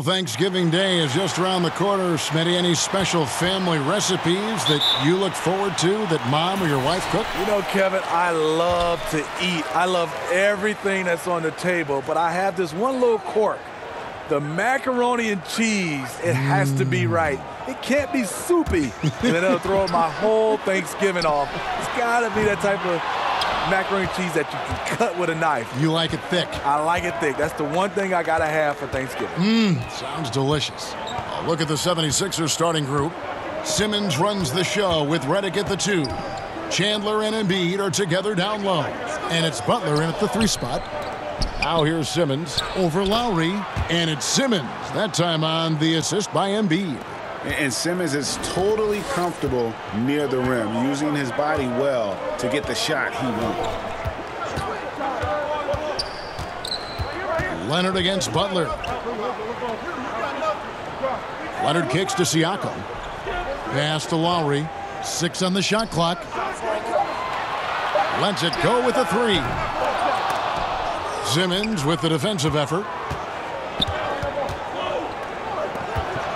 Thanksgiving Day is just around the corner. Smitty, any special family recipes that you look forward to that mom or your wife cook? You know, Kevin, I love to eat. I love everything that's on the table, but I have this one little quirk. The macaroni and cheese, it has to be right. It can't be soupy. And then it'll throw my whole Thanksgiving off. It's got to be that type of macaroni and cheese that you can cut with a knife. You like it thick? I like it thick. That's the one thing I got to have for Thanksgiving. Sounds delicious. Look at the 76ers starting group. Simmons runs the show with Redick at the 2. Chandler and Embiid are together down low. And it's Butler in at the 3 spot. Now here's Simmons over Lowry. And it's Simmons, that time on the assist by Embiid. And Simmons is totally comfortable near the rim, using his body well to get the shot he wants. Leonard against Butler. Leonard kicks to Siakam. Pass to Lowry. 6 on the shot clock. Lets it go with a 3. Simmons with the defensive effort.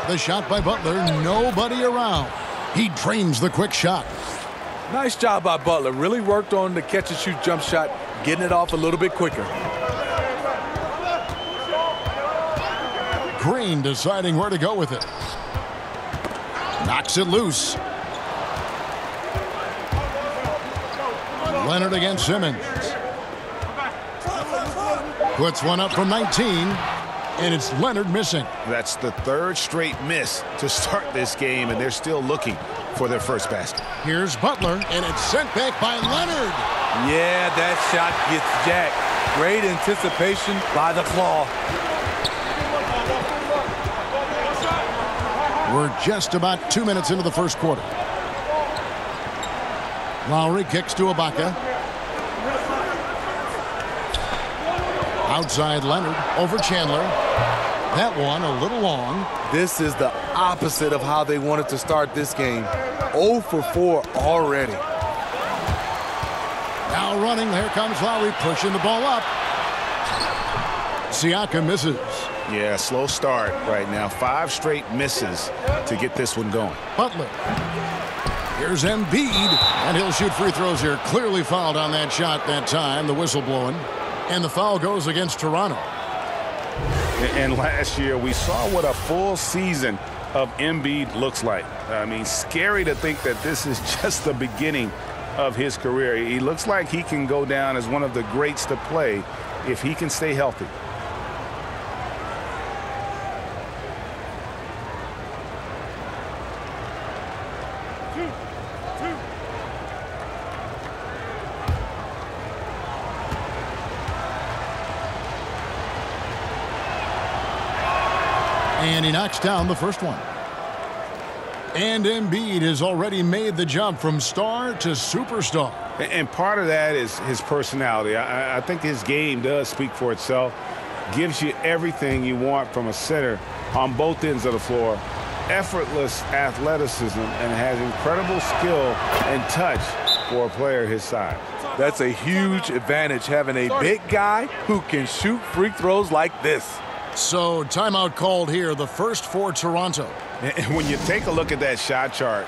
The shot by Butler, nobody around. He drains the quick shot. Nice job by Butler. Really worked on the catch-and-shoot jump shot, getting it off a little bit quicker. Green deciding where to go with it. Knocks it loose. Leonard against Simmons. Puts one up from 19. And it's Leonard missing. That's the 3rd straight miss to start this game, and they're still looking for their first basket. Here's Butler, and it's sent back by Leonard. Yeah, that shot gets jacked. Great anticipation by the claw. We're just about 2 minutes into the first quarter. Lowry kicks to Ibaka. Outside Leonard over Chandler. That one a little long. This is the opposite of how they wanted to start this game. 0 for 4 already. Now running, here comes Lowry pushing the ball up. Siakam misses. Yeah, slow start right now. 5 straight misses to get this one going. Butler. Here's Embiid, and he'll shoot free throws here. Clearly fouled on that shot that time, the whistle blowing. And the foul goes against Toronto. And last year, we saw what a full season of Embiid looks like. I mean, scary to think that this is just the beginning of his career. He looks like he can go down as one of the greats to play if he can stay healthy. And he knocks down the first one. And Embiid has already made the jump from star to superstar. And part of that is his personality. I think his game does speak for itself. Gives you everything you want from a center on both ends of the floor. Effortless athleticism and has incredible skill and touch for a player his size. That's a huge advantage, having a big guy who can shoot free throws like this. So timeout called here, the first for Toronto. And when you take a look at that shot chart,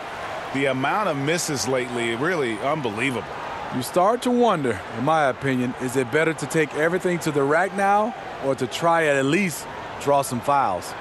the amount of misses lately, really unbelievable. You start to wonder, in my opinion, is it better to take everything to the rack now or to try at least draw some fouls?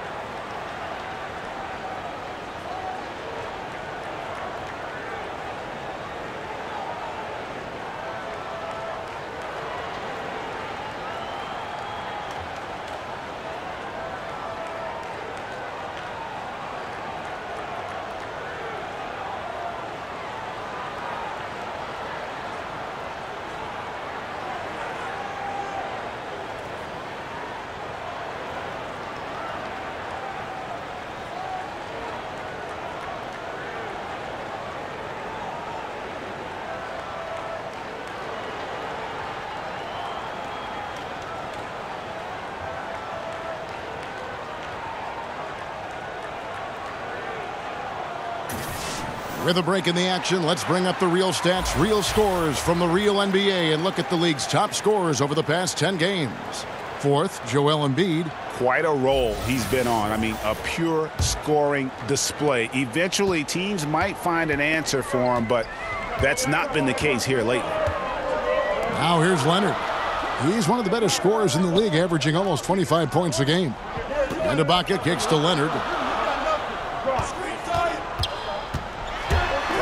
With a break in the action, let's bring up the real stats, real scores from the real NBA and look at the league's top scorers over the past 10 games. Fourth, Joel Embiid. quite a roll he's been on. I mean, a pure scoring display. Eventually, teams might find an answer for him, but that's not been the case here lately. Now here's Leonard. He's one of the better scorers in the league, averaging almost 25 points a game. And Ibaka kicks to Leonard.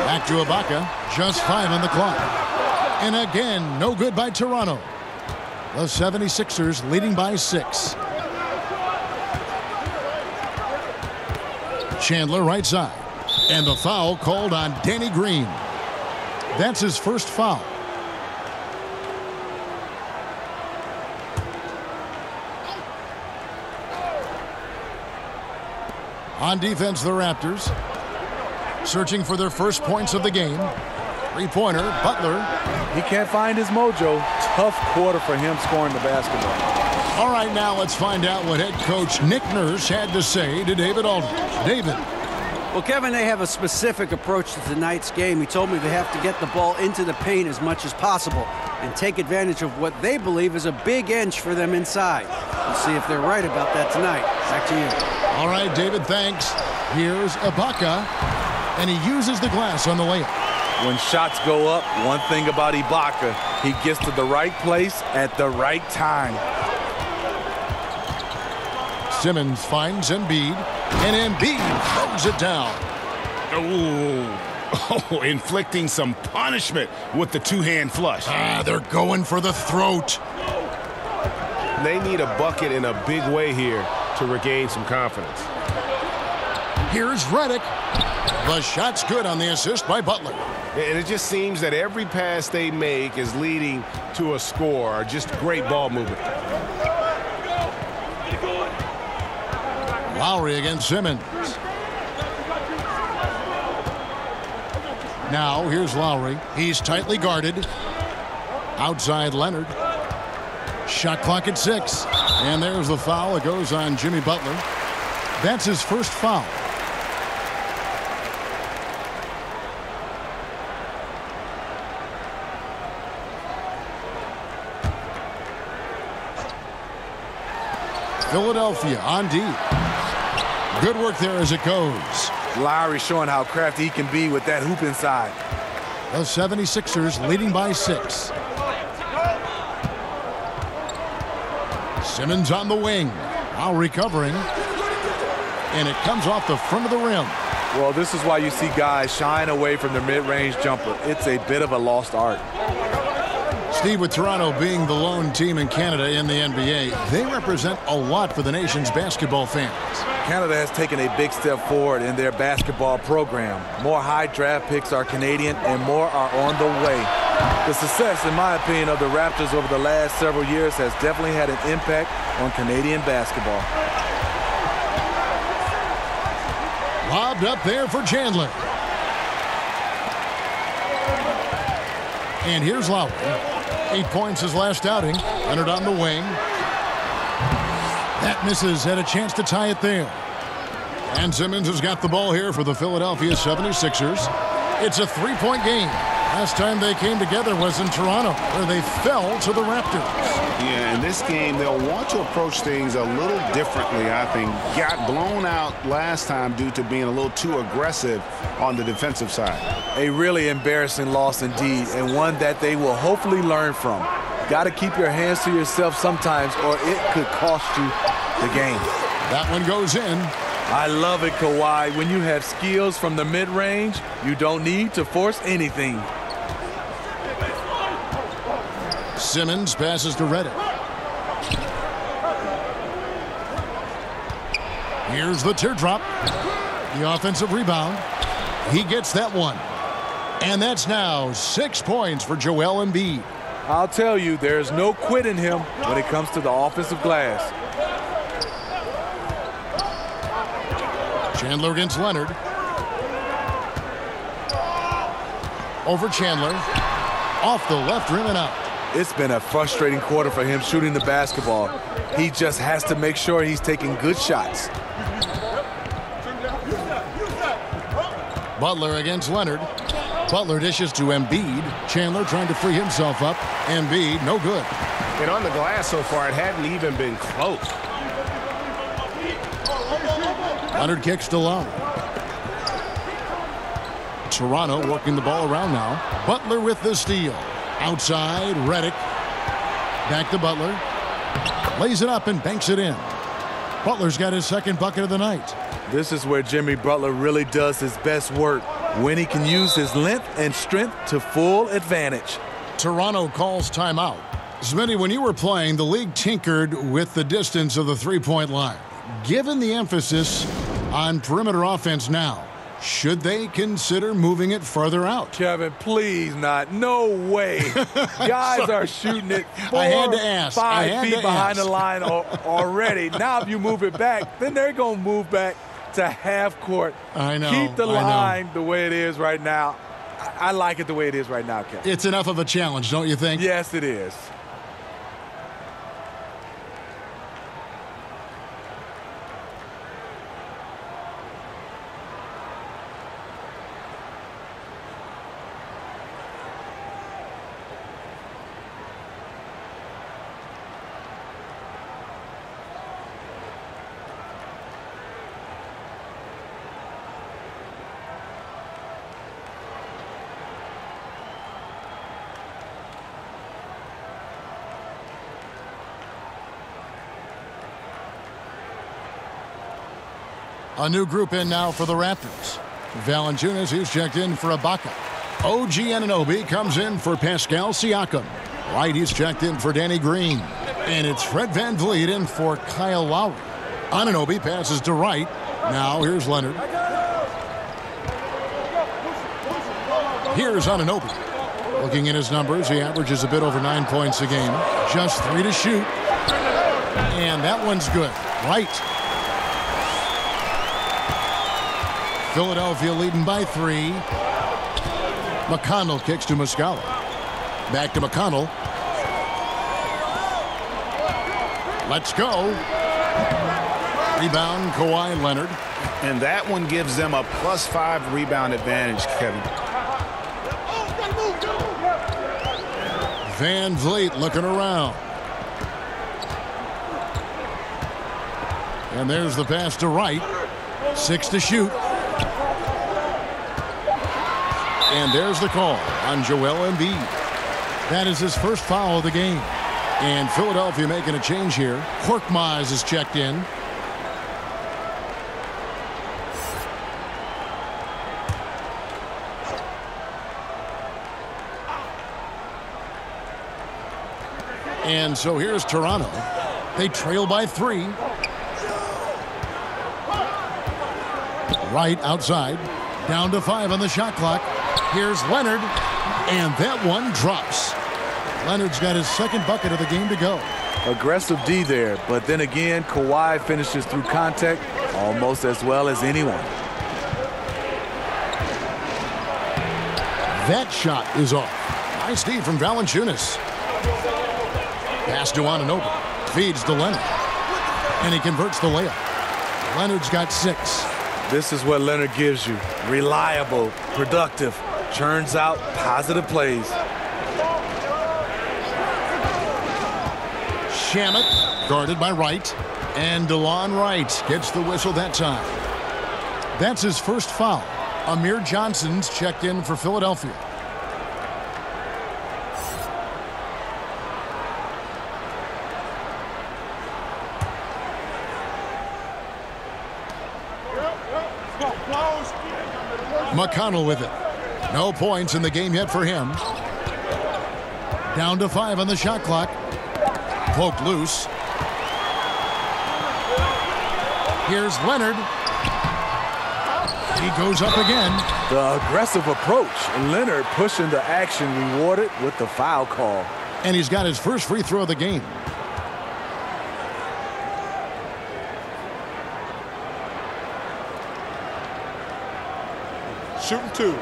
Back to Ibaka. Just 5 on the clock. And again, no good by Toronto. The 76ers leading by 6. Chandler right side. And the foul called on Danny Green. That's his first foul. On defense, the Raptors searching for their first points of the game. Three-pointer, Butler. He can't find his mojo. Tough quarter for him scoring the basketball. All right, now let's find out what head coach Nick Nurse had to say to David Aldridge. David. Well, Kevin, they have a specific approach to tonight's game. He told me they have to get the ball into the paint as much as possible and take advantage of what they believe is a big inch for them inside. We'll see if they're right about that tonight. Back to you. All right, David, thanks. Here's Ibaka, and he uses the glass on the layup. When shots go up, one thing about Ibaka, he gets to the right place at the right time. Simmons finds Embiid, and Embiid throws it down. Oh, inflicting some punishment with the two-hand flush. They're going for the throat. They need a bucket in a big way here to regain some confidence. Here's Redick. The shot's good on the assist by Butler. And it just seems that every pass they make is leading to a score. Just great ball movement. Lowry against Simmons. Now here's Lowry. He's tightly guarded. Outside Leonard. Shot clock at 6. And there's the foul. It goes on Jimmy Butler. That's his first foul. Philadelphia on D. Good work there as it goes. Lowry showing how crafty he can be with that hoop inside. The 76ers leading by 6. Simmons on the wing. Now recovering. And it comes off the front of the rim. Well, this is why you see guys shying away from their mid-range jumper. It's a bit of a lost art. Steve, with Toronto being the lone team in Canada in the NBA, they represent a lot for the nation's basketball fans. Canada has taken a big step forward in their basketball program. More high draft picks are Canadian and more are on the way. The success, in my opinion, of the Raptors over the last several years has definitely had an impact on Canadian basketball. Lobbed up there for Chandler. And here's Lowry. 8 points his last outing. Leonard on the wing. That misses. Had a chance to tie it there. And Simmons has got the ball here for the Philadelphia 76ers. It's a 3-point game. Last time they came together was in Toronto, where they fell to the Raptors. Yeah, in this game, they'll want to approach things a little differently, I think. Got blown out last time due to being a little too aggressive on the defensive side. A really embarrassing loss indeed, and one that they will hopefully learn from. Got to keep your hands to yourself sometimes, or it could cost you the game. That one goes in. I love it, Kawhi. When you have skills from the mid-range, you don't need to force anything. Simmons passes to Redick. Here's the teardrop. The offensive rebound. He gets that one. And that's now 6 points for Joel Embiid. I'll tell you, there's no quit in him when it comes to the offensive glass. Chandler against Leonard. Over Chandler. Off the left rim and out. It's been a frustrating quarter for him shooting the basketball. He just has to make sure he's taking good shots. Butler against Leonard. Butler dishes to Embiid. Chandler trying to free himself up. Embiid, no good. And on the glass so far, it hadn't even been close. Leonard kicks to low. Toronto working the ball around now. Butler with the steal. Outside, Redick. Back to Butler. Lays it up and banks it in. Butler's got his second bucket of the night. This is where Jimmy Butler really does his best work, when he can use his length and strength to full advantage. Toronto calls timeout. Smitty, when you were playing, the league tinkered with the distance of the three-point line. Given the emphasis on perimeter offense now, should they consider moving it further out? Kevin, please not. No way. Guys are shooting it 4, 5 feet behind the line already. Now if you move it back, then they're going to move back to half court. I know. Keep the line the way it is right now. I like it the way it is right now, Kevin. It's enough of a challenge, don't you think? Yes, it is. A new group in now for the Raptors. Valanciunas, he's checked in for Ibaka. OG Anunoby comes in for Pascal Siakam. White, he's checked in for Danny Green. And it's Fred VanVleet in for Kyle Lowry. Anunoby passes to Wright. Now here's Leonard. Here's Anunoby. Looking at his numbers, he averages a bit over 9 points a game. Just 3 to shoot. And that one's good. Wright. Philadelphia leading by 3. McConnell kicks to Muscala. Back to McConnell. Let's go. Rebound, Kawhi Leonard. And that one gives them a +5 rebound advantage, Kevin. VanVleet looking around. And there's the pass to Wright. 6 to shoot. And there's the call on Joel Embiid. That is his first foul of the game. And Philadelphia making a change here. Korkmaz is checked in. And so here's Toronto. They trail by 3. Right outside. Down to 5 on the shot clock. Here's Leonard, and that one drops. Leonard's got his second bucket of the game to go. Aggressive D there, but then again, Kawhi finishes through contact almost as well as anyone. That shot is off. Nice D from Valanciunas. Pass to Anunoby. Feeds to Leonard. And he converts the layup. Leonard's got 6. This is what Leonard gives you. Reliable, productive, churns out positive plays. Shamet guarded by Wright. And DeLon Wright gets the whistle that time. That's his first foul. Amir Johnson's checked in for Philadelphia. McConnell with it. No points in the game yet for him. Down to 5 on the shot clock. Poked loose. Here's Leonard. He goes up again. The aggressive approach. Leonard pushing the action, rewarded with the foul call. And he's got his first free throw of the game. Shooting 2.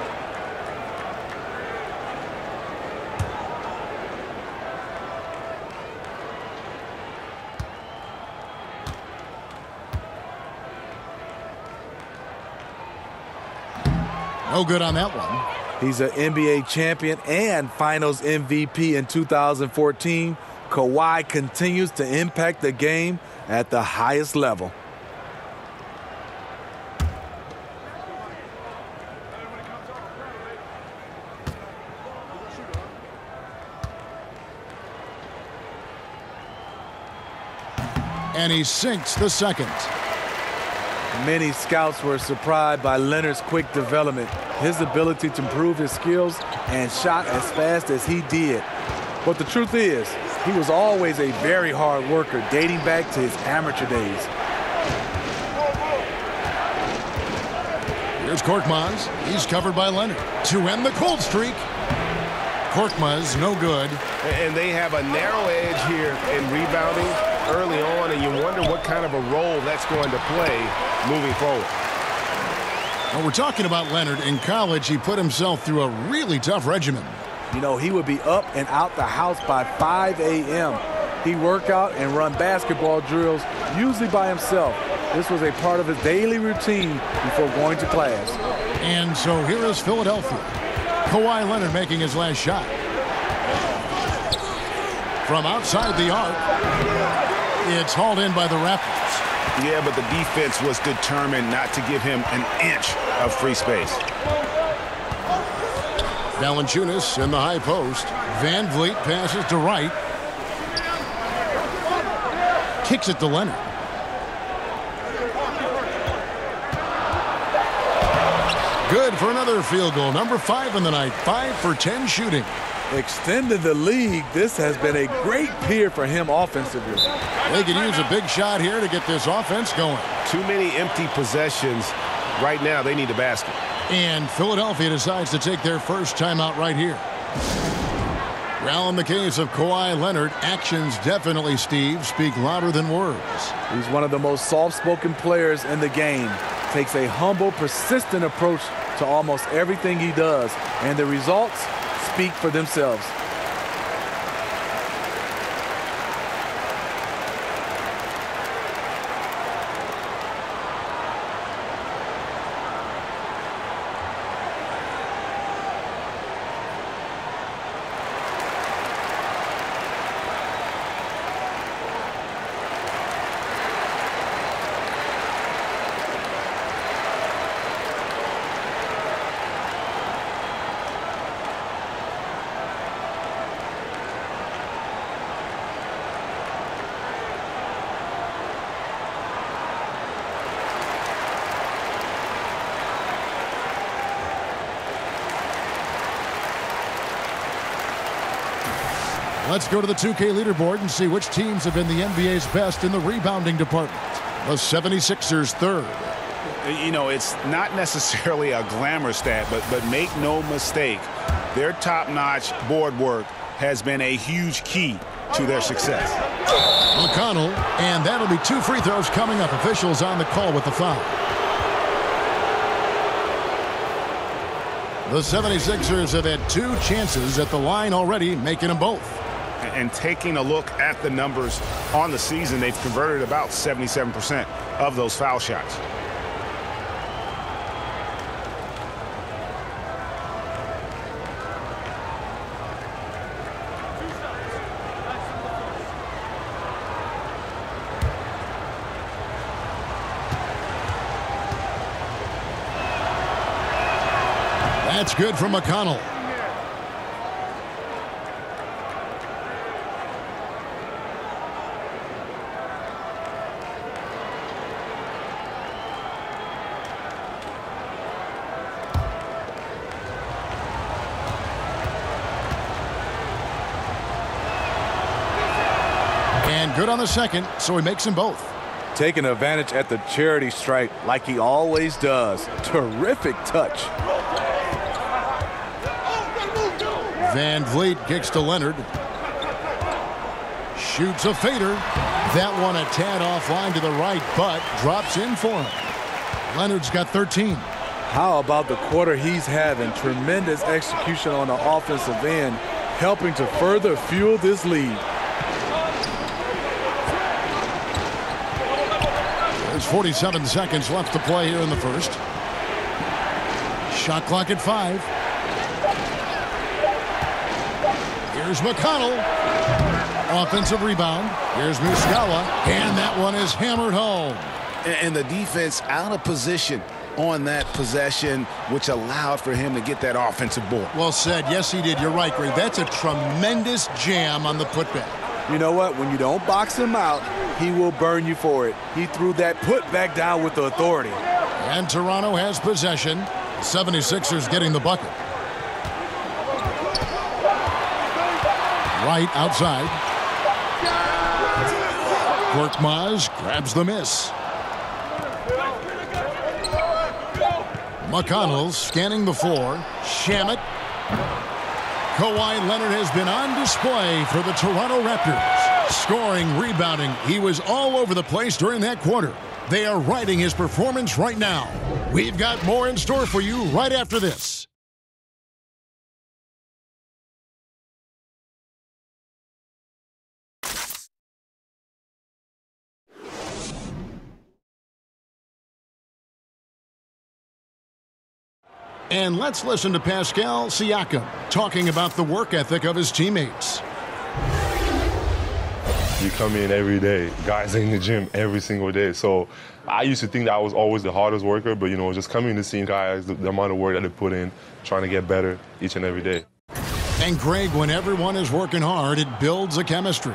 No good on that one. He's an NBA champion and Finals MVP in 2014. Kawhi continues to impact the game at the highest level. and he sinks the second. Many scouts were surprised by Leonard's quick development, his ability to improve his skills and shot as fast as he did. But the truth is, he was always a very hard worker dating back to his amateur days. Here's Korkmaz. He's covered by Leonard to end the cold streak. Korkmaz, no good. And they have a narrow edge here in rebounding early on, and you wonder what kind of a role that's going to play moving forward. Well, we're talking about Leonard. In college, he put himself through a really tough regimen. You know, he would be up and out the house by 5 a.m. He'd work out and run basketball drills, usually by himself. This was a part of his daily routine before going to class. And so here is Philadelphia. Kawhi Leonard making his last shot. From outside the arc, it's hauled in by the Raptors. Yeah, but the defense was determined not to give him an inch of free space. Valanciunas in the high post. Van Vliet passes to Wright. Kicks it to Leonard. Good for another field goal. Number 5 in the night. 5 for 10 shooting. Extended the league, this has been a great period for him offensively. They could use a big shot here to get this offense going. Too many empty possessions. Right now, they need a basket. And Philadelphia decides to take their first timeout right here. Well, in the case of Kawhi Leonard, actions definitely, Steve, speak louder than words. He's one of the most soft-spoken players in the game. Takes a humble, persistent approach to almost everything he does, and the results speak for themselves. Let's go to the 2K leaderboard and see which teams have been the NBA's best in the rebounding department. The 76ers third. You know, it's not necessarily a glamour stat, but make no mistake, their top-notch board work has been a huge key to their success. McConnell, and that'll be 2 free throws coming up. Officials on the call with the foul. The 76ers have had 2 chances at the line already, making them both. And taking a look at the numbers on the season, they've converted about 77% of those foul shots. That's good from McConnell. And good on the second, so he makes them both. Taking advantage at the charity stripe like he always does. Terrific touch. Van Vliet kicks to Leonard. Shoots a fader. That one a tad offline to the right, but drops in for him. Leonard's got 13. How about the quarter he's having? Tremendous execution on the offensive end, helping to further fuel this lead. There's 47 seconds left to play here in the first. Shot clock at 5. Here's McConnell. Offensive rebound. Here's Muscala. And that one is hammered home. And the defense out of position on that possession, which allowed for him to get that offensive board. Well said. Yes, he did. You're right, Greg. That's a tremendous jam on the putback. You know what? When you don't box him out, he will burn you for it. He threw that putback down with the authority. And Toronto has possession. 76ers getting the bucket. Right outside. Korkmaz grabs the miss. McConnell scanning the floor. Shamet. Kawhi Leonard has been on display for the Toronto Raptors. Scoring, rebounding. He was all over the place during that quarter. They are riding his performance right now. We've got more in store for you right after this. And let's listen to Pascal Siakam talking about the work ethic of his teammates. You come in every day. Guys in the gym every single day. So I used to think that I was always the hardest worker, but, just coming to see guys, the amount of work that they put in, trying to get better each and every day. And, Greg, when everyone is working hard, it builds a chemistry.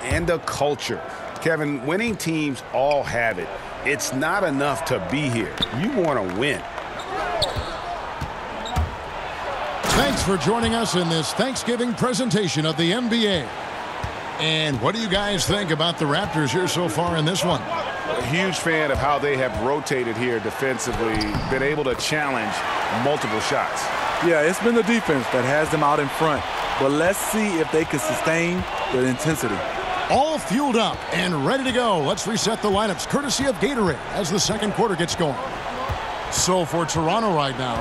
And a culture. Kevin, winning teams all have it. It's not enough to be here. You want to win. Thanks for joining us in this Thanksgiving presentation of the NBA. And what do you guys think about the Raptors here so far in this one? A huge fan of how they have rotated here defensively, been able to challenge multiple shots. Yeah, it's been the defense that has them out in front. But let's see if they can sustain the intensity. All fueled up and ready to go. Let's reset the lineups courtesy of Gatorade as the second quarter gets going. So for Toronto right now,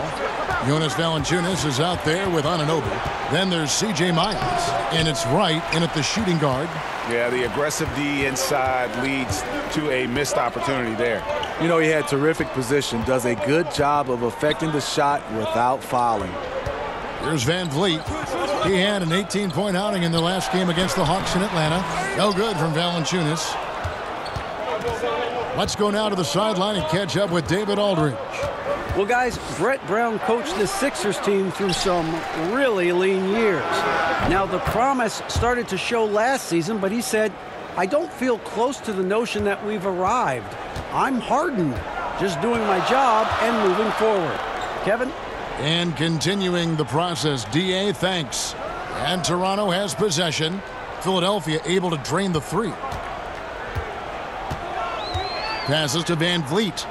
Jonas Valanciunas is out there with Anunoby. Then there's C.J. Miles, and it's Wright in at the shooting guard. Yeah, the aggressive D inside leads to a missed opportunity there. He had terrific position, does a good job of affecting the shot without fouling. Here's Van Vliet. He had an 18-point outing in the last game against the Hawks in Atlanta. No good from Valanciunas. Let's go now to the sideline and catch up with David Aldridge. Well, guys, Brett Brown coached the Sixers team through some really lean years. Now, the promise started to show last season, but he said, I don't feel close to the notion that we've arrived. I'm hardened, just doing my job and moving forward. Kevin? And continuing the process, D.A. thanks. And Toronto has possession. Philadelphia able to drain the three. Passes to Van Vliet.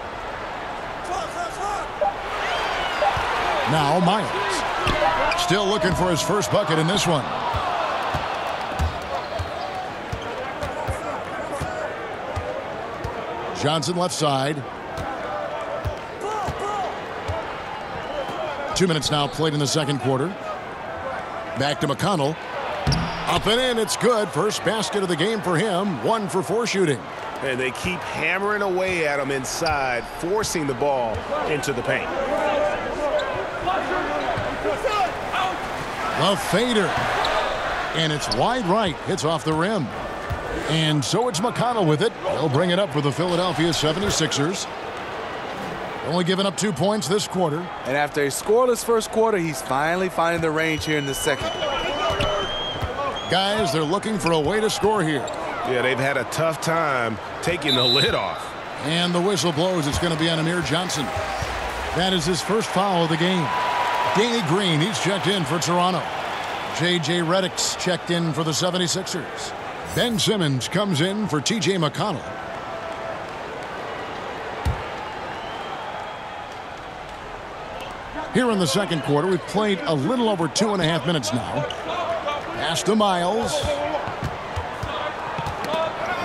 Now Miles. Still looking for his first bucket in this one. Johnson left side. 2 minutes now played in the second quarter. Back to McConnell. Up and in, it's good. First basket of the game for him. 1 for 4 shooting. And they keep hammering away at him inside, forcing the ball into the paint. The fader. And it's wide right. Hits off the rim. And so it's McConnell with it. He'll bring it up for the Philadelphia 76ers. Only giving up 2 points this quarter. And after a scoreless first quarter, he's finally finding the range here in the second. Guys, they're looking for a way to score here. Yeah, they've had a tough time taking the lid off. And the whistle blows. It's going to be on Amir Johnson. That is his first foul of the game. Danny Green, he's checked in for Toronto. J.J. Redick's checked in for the 76ers. Ben Simmons comes in for T.J. McConnell. Here in the second quarter, we've played a little over 2.5 minutes now. Pass to Miles.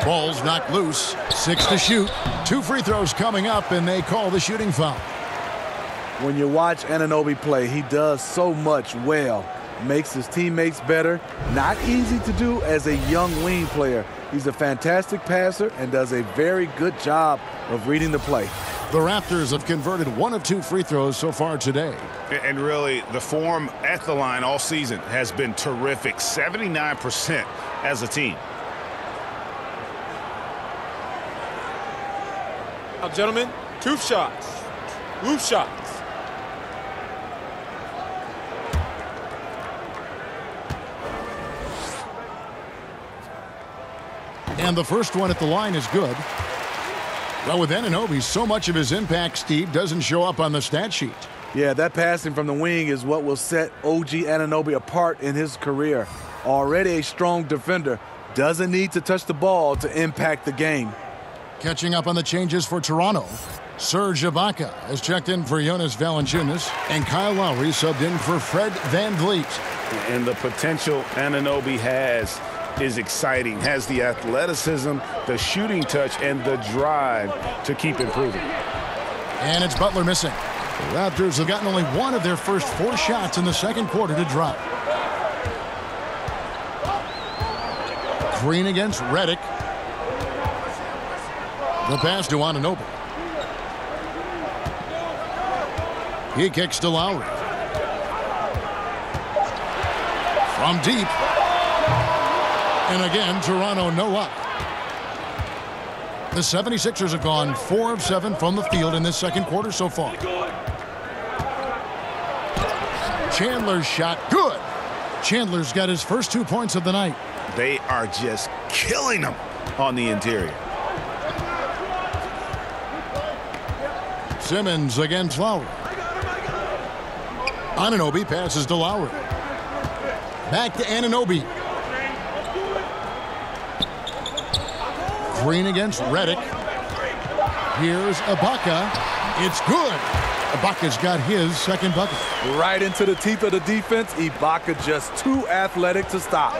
Ball's knocked loose. 6 to shoot. 2 free throws coming up, and they call the shooting foul. When you watch Anunoby play, he does so much well. Makes his teammates better. Not easy to do as a young wing player. He's a fantastic passer and does a very good job of reading the play. The Raptors have converted 1 of 2 free throws so far today. And really, the form at the line all season has been terrific. 79% as a team. Now, gentlemen, 2 shots. Roof shots. And the first one at the line is good. Well, with Anunoby, so much of his impact, Steve, doesn't show up on the stat sheet. Yeah, that passing from the wing is what will set OG Anunoby apart in his career. Already a strong defender, doesn't need to touch the ball to impact the game. Catching up on the changes for Toronto, Serge Ibaka has checked in for Jonas Valanciunas, and Kyle Lowry subbed in for Fred VanVleet. And the potential Anunoby has is exciting, has the athleticism, the shooting touch, and the drive to keep improving. And it's Butler missing. The Raptors have gotten only one of their first 4 shots in the second quarter to drop. Green against Redick. The pass to Anunoby. He kicks to Lowry. From deep. And again, Toronto no up. The 76ers have gone 4 of 7 from the field in this second quarter so far. Chandler's shot, good. Chandler's got his first 2 points of the night. They are just killing them on the interior. Simmons against Lowry. Anunoby passes to Lowry. Back to Anunoby. Green against Redick. Here's Ibaka. It's good. Ibaka's got his second bucket. Right into the teeth of the defense. Ibaka just too athletic to stop.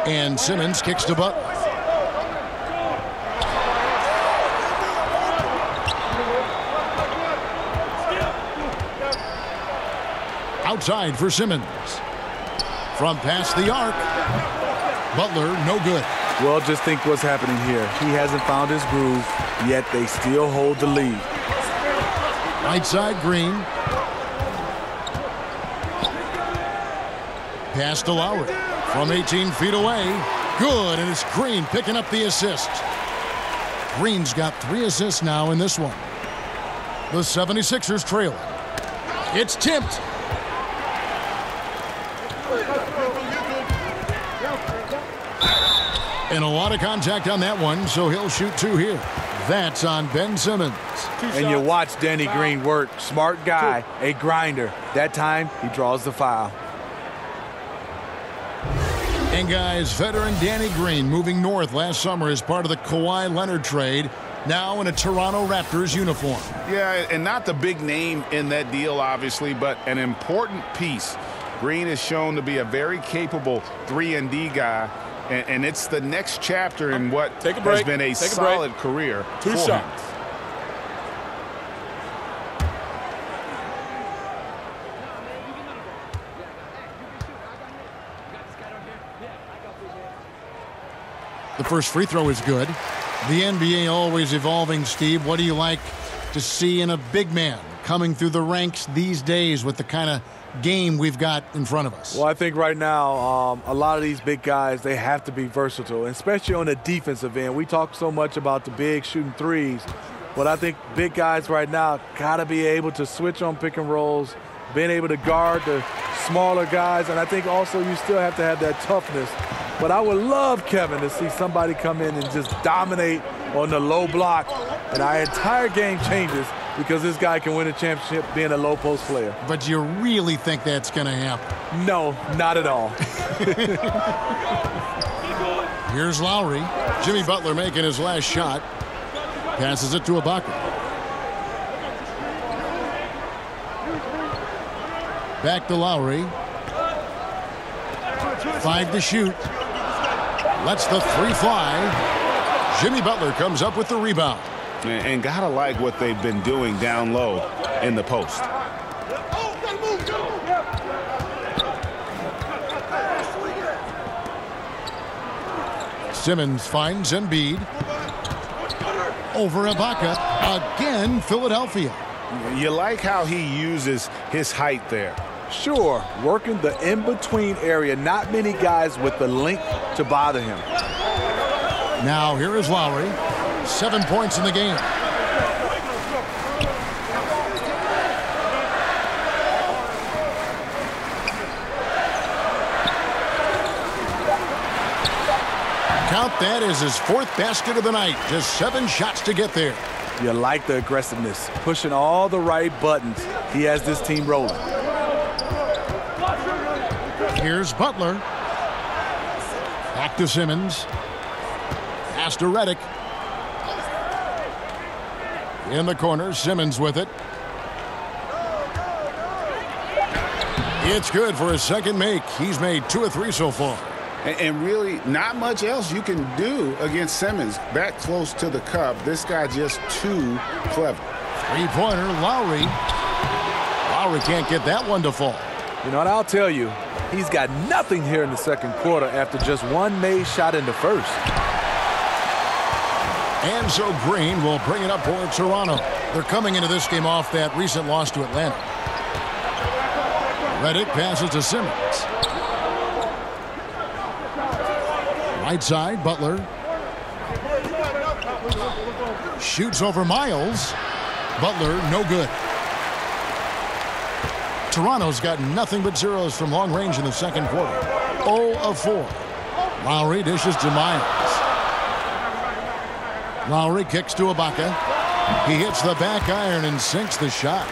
And Simmons kicks to Butler. Outside for Simmons. From past the arc. Butler, no good. Well, just think what's happening here. He hasn't found his groove, yet they still hold the lead. Right side, Green. Pass to Lowry. From 18 feet away. Good, and it's Green picking up the assist. Green's got 3 assists now in this one. The 76ers trail. It's tipped. And a lot of contact on that one, so he'll shoot 2 here. That's on Ben Simmons. And you watch Danny Green work. Smart guy, a grinder. That time, he draws the foul. And guys, veteran Danny Green moving north last summer as part of the Kawhi Leonard trade, now in a Toronto Raptors uniform. Yeah, and not the big name in that deal, obviously, but an important piece. Green is shown to be a very capable 3-and-D guy. And it's the next chapter in what has been a solid career. 2 shots. The first free throw is good. The NBA always evolving, Steve. What do you like to see in a big man coming through the ranks these days with the kind of game we've got in front of us? Well, I think right now a lot of these big guys, they have to be versatile, especially on the defensive end. We talk so much about the big shooting threes, but I think big guys right now got to be able to switch on pick and rolls, being able to guard the smaller guys, and I think also you still have to have that toughness. But I would love, Kevin, to see somebody come in and just dominate on the low block, and our entire game changes because this guy can win a championship being a low post player. But you really think that's going to happen? No, not at all. Here's Lowry. Jimmy Butler making his last shot. Passes it to Ibaka. Back to Lowry. 5 to shoot. Lets the 3 fly. Jimmy Butler comes up with the rebound. And gotta like what they've been doing down low in the post. Simmons finds Embiid. Over Ibaka. Again, Philadelphia. You like how he uses his height there. Sure, working the in-between area. Not many guys with the length to bother him. Now here is Lowry. 7 points in the game. that is his 4th basket of the night. Just 7 shots to get there. You like the aggressiveness, pushing all the right buttons. He has this team rolling. Here's Butler. Back to Simmons. Pass to Redick. In the corner, Simmons with it. It's good for his second make. He's made 2 of 3 so far. And really, not much else you can do against Simmons. That close to the cup, this guy just too clever. 3-pointer, Lowry. Lowry can't get that one to fall. You know what, I'll tell you, he's got nothing here in the second quarter after just 1 made shot in the first. And so Green will bring it up for Toronto. They're coming into this game off that recent loss to Atlanta. Redick passes to Simmons. Right side, Butler. Shoots over Miles. Butler, no good. Toronto's got nothing but zeros from long range in the second quarter. 0 of 4. Lowry dishes to Miles. Lowry kicks to Ibaka. He hits the back iron and sinks the shot.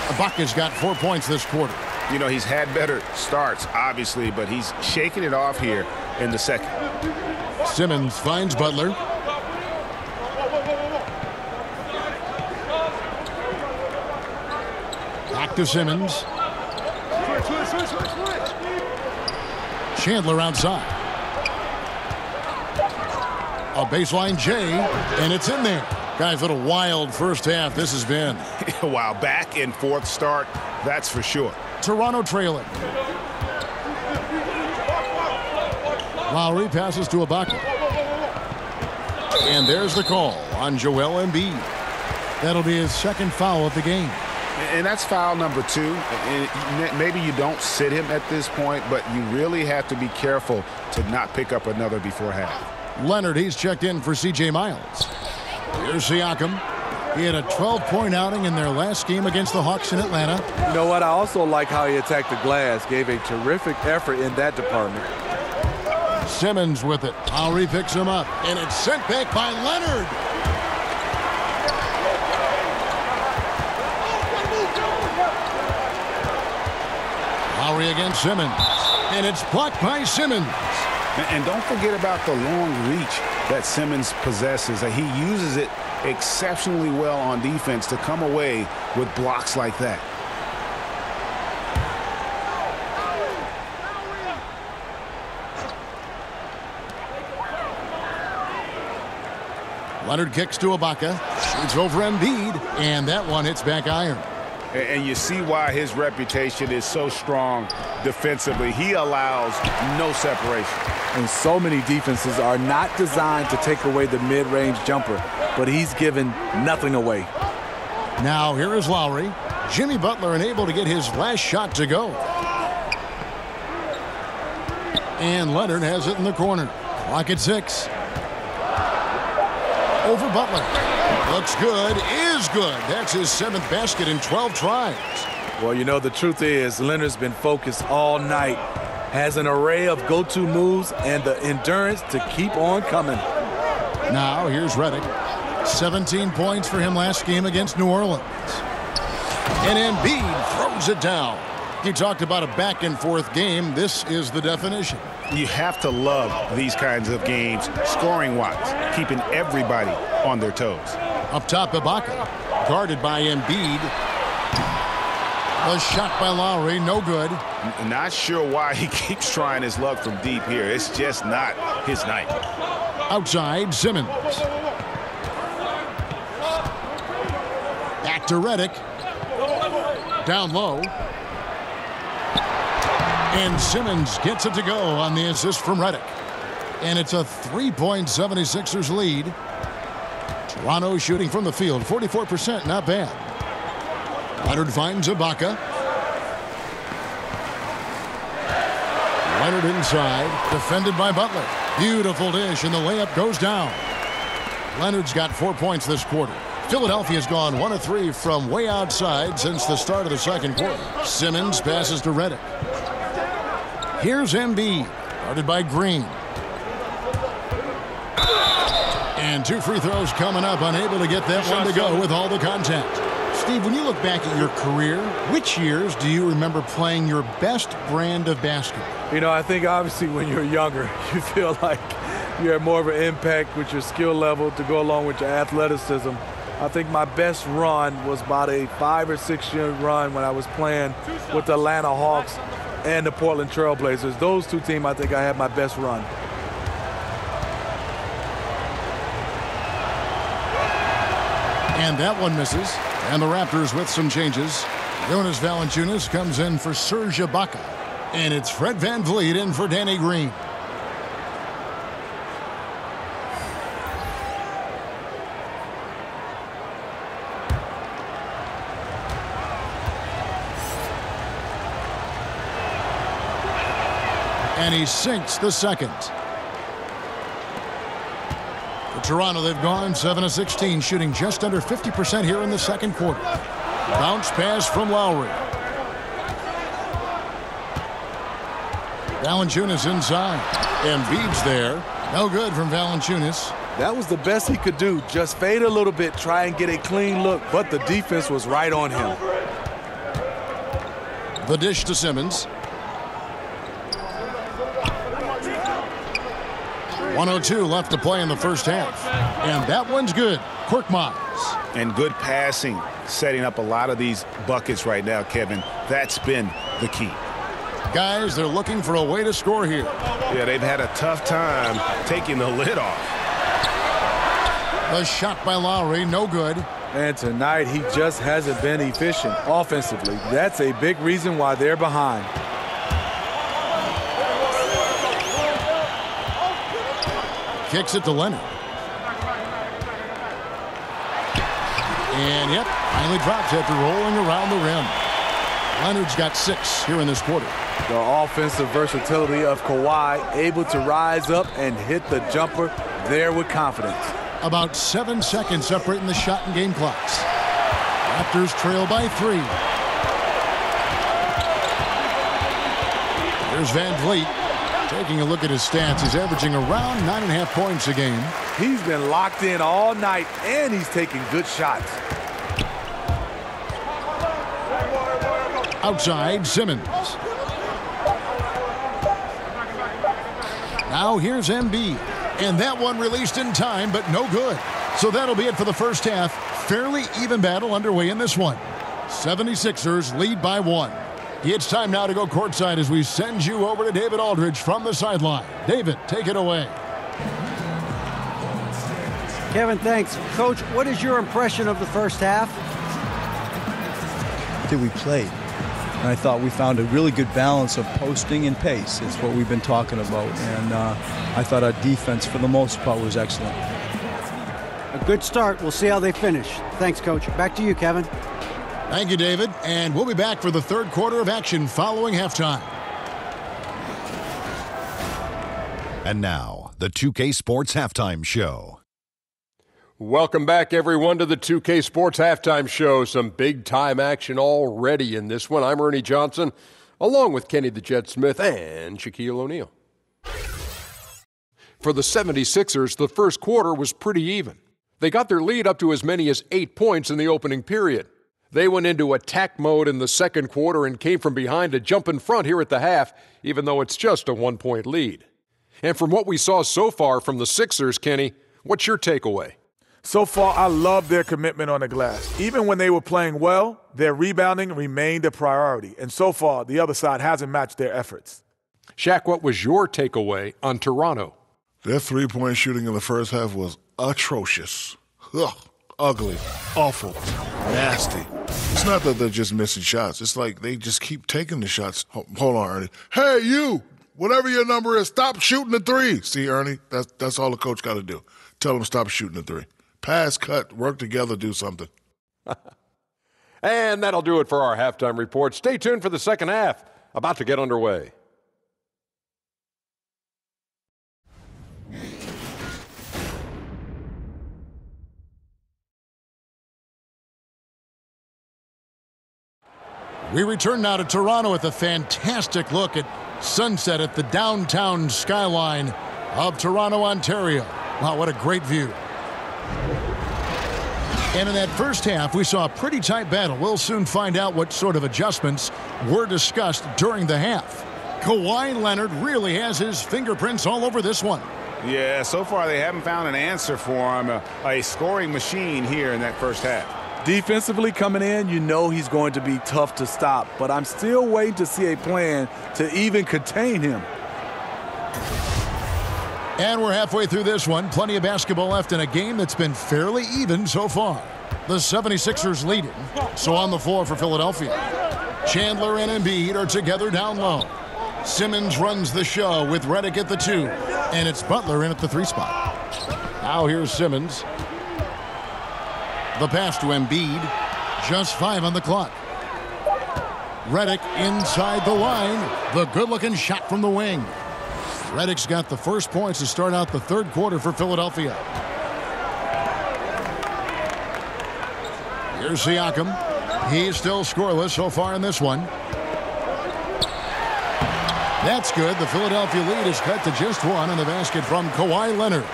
Ibaka's got 4 points this quarter. You know, he's had better starts, obviously, but he's shaking it off here in the second. Simmons finds Butler. Back to Simmons. Chandler outside. A baseline J, and it's in there. Guys, what a wild first half this has been. Wow, back and forth start, that's for sure. Toronto trailing. Lowry passes to Ibaka. And there's the call on Joel Embiid. That'll be his second foul of the game. And that's foul number 2. And maybe you don't sit him at this point, but you really have to be careful to not pick up another before half. Leonard, he's checked in for C.J. Miles. Here's Siakam. He had a 12-point outing in their last game against the Hawks in Atlanta. You know what? I also like how he attacked the glass. Gave a terrific effort in that department. Simmons with it. Lowry picks him up, and it's sent back by Leonard. Lowry against Simmons, and it's blocked by Simmons. And don't forget about the long reach that Simmons possesses. He uses it exceptionally well on defense to come away with blocks like that. Leonard kicks to Ibaka. Shoots over Embiid, and that one hits back iron. And you see why his reputation is so strong defensively. He allows no separation. And so many defenses are not designed to take away the mid-range jumper, but he's given nothing away. Now here is Lowry. Jimmy Butler unable to get his last shot to go. And Leonard has it in the corner. Clock at 6. Over Butler. Looks good, is good. That's his 7th basket in 12 tries. Well, you know, the truth is Leonard's been focused all night. Has an array of go-to moves and the endurance to keep on coming. Now here's Redick. 17 points for him last game against New Orleans. And Embiid throws it down. He talked about a back-and-forth game. This is the definition. You have to love these kinds of games, scoring-wise, keeping everybody on their toes. Up top, Ibaka, guarded by Embiid. A shot by Lowry, no good. Not sure why he keeps trying his luck from deep here. It's just not his night. Outside, Simmons. Back to Redick. Down low. And Simmons gets it to go on the assist from Redick. And it's a 3-point 76ers lead. Toronto shooting from the field, 44%, not bad. Leonard finds Ibaka. Leonard inside, defended by Butler. Beautiful dish, and the layup goes down. Leonard's got 4 points this quarter. Philadelphia's gone 1 of 3 from way outside since the start of the second quarter. Simmons passes to Redick. Here's Embiid, guarded by Green. And 2 free throws coming up, unable to get that one to go with all the contact. Steve, when you look back at your career, which years do you remember playing your best brand of basketball? You know, I think obviously when you're younger, you feel like you have more of an impact with your skill level to go along with your athleticism. I think my best run was about a 5 or 6 year run when I was playing with the Atlanta Hawks and the Portland Trail Blazers. Those two teams, I think I had my best run. And that one misses. And the Raptors with some changes. Jonas Valanciunas comes in for Serge Ibaka. And it's Fred VanVleet in for Danny Green. And he sinks the second. For Toronto, they've gone 7 of 16, shooting just under 50% here in the second quarter. Bounce pass from Lowry. Valanciunas inside. Embiid's there. No good from Valanciunas. That was the best he could do. Just fade a little bit, try and get a clean look, but the defense was right on him. The dish to Simmons. 1:02 left to play in the first half. And that one's good. Korkmaz. And good passing, setting up a lot of these buckets right now, Kevin. That's been the key. Guys, they're looking for a way to score here. Yeah, they've had a tough time taking the lid off. The shot by Lowry, no good. And tonight, he just hasn't been efficient offensively. That's a big reason why they're behind. Kicks it to Leonard. And yep, finally drops after rolling around the rim. Leonard's got 6 here in this quarter. The offensive versatility of Kawhi, able to rise up and hit the jumper there with confidence. About 7 seconds separating the shot and game clocks. Raptors trail by 3. Here's VanVleet. Taking a look at his stats, he's averaging around 9.5 points a game. He's been locked in all night, and he's taking good shots. Outside, Simmons. Now here's Embiid. And that one released in time, but no good. So that'll be it for the first half. Fairly even battle underway in this one. 76ers lead by 1. It's time now to go courtside as we send you over to David Aldridge from the sideline. David, take it away. Kevin, thanks. Coach, what is your impression of the first half? I think we played. And I thought we found a really good balance of posting and pace. It's what we've been talking about. And I thought our defense, for the most part, was excellent. A good start. We'll see how they finish. Thanks, Coach. Back to you, Kevin. Thank you, David. And we'll be back for the third quarter of action following halftime. And now, the 2K Sports Halftime Show. Welcome back, everyone, to the 2K Sports Halftime Show. Some big-time action already in this one. I'm Ernie Johnson, along with Kenny the Jet Smith and Shaquille O'Neal. For the 76ers, the first quarter was pretty even. They got their lead up to as many as 8 points in the opening period. They went into attack mode in the second quarter and came from behind to jump in front here at the half, even though it's just a 1-point lead. And from what we saw so far from the Sixers, Kenny, what's your takeaway? So far, I love their commitment on the glass. Even when they were playing well, their rebounding remained a priority. And so far, the other side hasn't matched their efforts. Shaq, what was your takeaway on Toronto? Their three-point shooting in the first half was atrocious. Ugh, ugly, awful, nasty. It's not that they're just missing shots. It's like they just keep taking the shots. Hold on, Ernie. Hey, you, whatever your number is, stop shooting the three. See, Ernie, that's all the coach got to do. Tell him stop shooting the three. Pass, cut, work together, do something. And that'll do it for our halftime report. Stay tuned for the second half, about to get underway. We return now to Toronto with a fantastic look at sunset at the downtown skyline of Toronto, Ontario. Wow, what a great view. And in that first half, we saw a pretty tight battle. We'll soon find out what sort of adjustments were discussed during the half. Kawhi Leonard really has his fingerprints all over this one. Yeah, so far they haven't found an answer for him. A scoring machine here in that first half. Defensively coming in, you know he's going to be tough to stop, but I'm still waiting to see a plan to even contain him. And we're halfway through this one. Plenty of basketball left in a game that's been fairly even so far. The 76ers leading. So on the floor for Philadelphia. Chandler and Embiid are together down low. Simmons runs the show with Redick at the 2. And it's Butler in at the 3 spot. Now here's Simmons. The pass to Embiid. Just 5 on the clock. Redick inside the line. The good-looking shot from the wing. Redick's got the first points to start out the third quarter for Philadelphia. Here's Siakam. He's still scoreless so far in this one. That's good. The Philadelphia lead is cut to just 1 on the basket from Kawhi Leonard.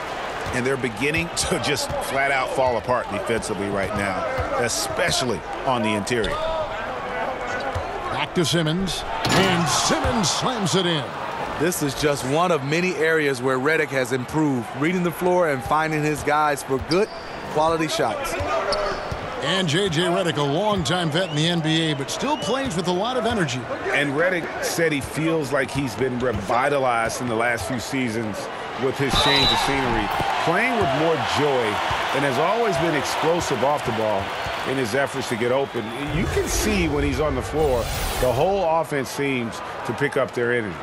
And they're beginning to just flat out fall apart defensively right now, especially on the interior. Back to Simmons. And Simmons slams it in. This is just one of many areas where Redick has improved, reading the floor and finding his guys for good quality shots. And J.J. Redick, a longtime vet in the NBA, but still plays with a lot of energy. And Redick said he feels like he's been revitalized in the last few seasons with his change of scenery, playing with more joy, and has always been explosive off the ball in his efforts to get open. You can see when he's on the floor, the whole offense seems to pick up their energy.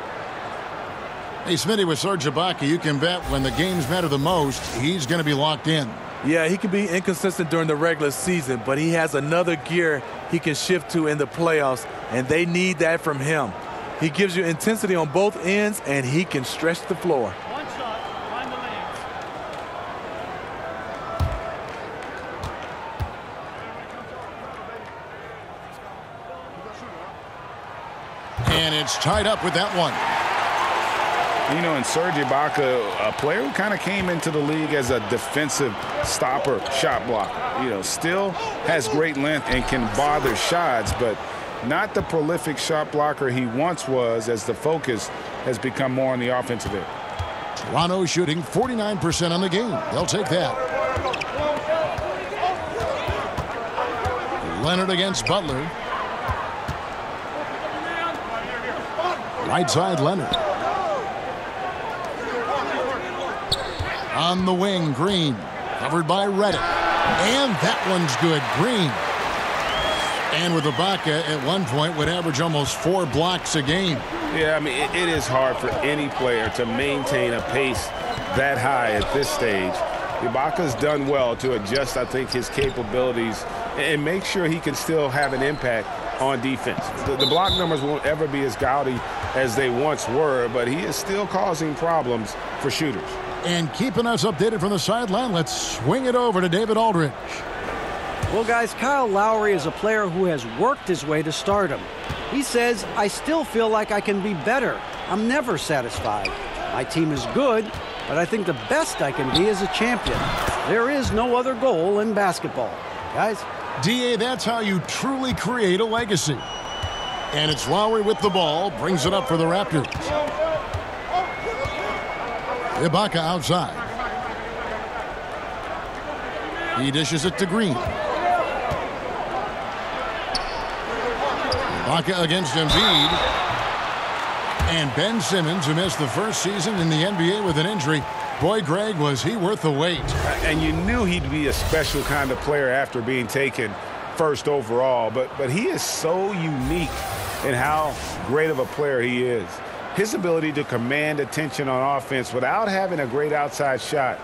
Hey, Smitty, with Serge Ibaka, you can bet when the games matter the most, he's going to be locked in. Yeah, he can be inconsistent during the regular season, but he has another gear he can shift to in the playoffs, and they need that from him. He gives you intensity on both ends, and he can stretch the floor. One shot, find the lanes. And it's tied up with that one. You know, and Serge Ibaka, a player who kind of came into the league as a defensive stopper, shot blocker. You know, still has great length and can bother shots, but not the prolific shot blocker he once was, as the focus has become more on the offensive end. Toronto shooting 49% on the game. They'll take that. Leonard against Butler. Right side, Leonard. On the wing, Green. Covered by Redick. And that one's good. Green. And with Ibaka at one point would average almost 4 blocks a game. Yeah, I mean, it is hard for any player to maintain a pace that high at this stage. Ibaka's done well to adjust, I think, his capabilities and make sure he can still have an impact on defense. The block numbers won't ever be as gaudy as they once were, but he is still causing problems for shooters. And keeping us updated from the sideline, let's swing it over to David Aldridge. Well, guys, Kyle Lowry is a player who has worked his way to stardom. He says, I still feel like I can be better. I'm never satisfied. My team is good, but I think the best I can be is a champion. There is no other goal in basketball. Guys? D.A., that's how you truly create a legacy. And it's Lowry with the ball, brings it up for the Raptors. Ibaka outside. He dishes it to Green. Ibaka against Embiid. And Ben Simmons, who missed the first season in the NBA with an injury. Boy, Greg, was he worth the wait. And you knew he'd be a special kind of player after being taken first overall. But he is so unique in how great of a player he is. His ability to command attention on offense without having a great outside shot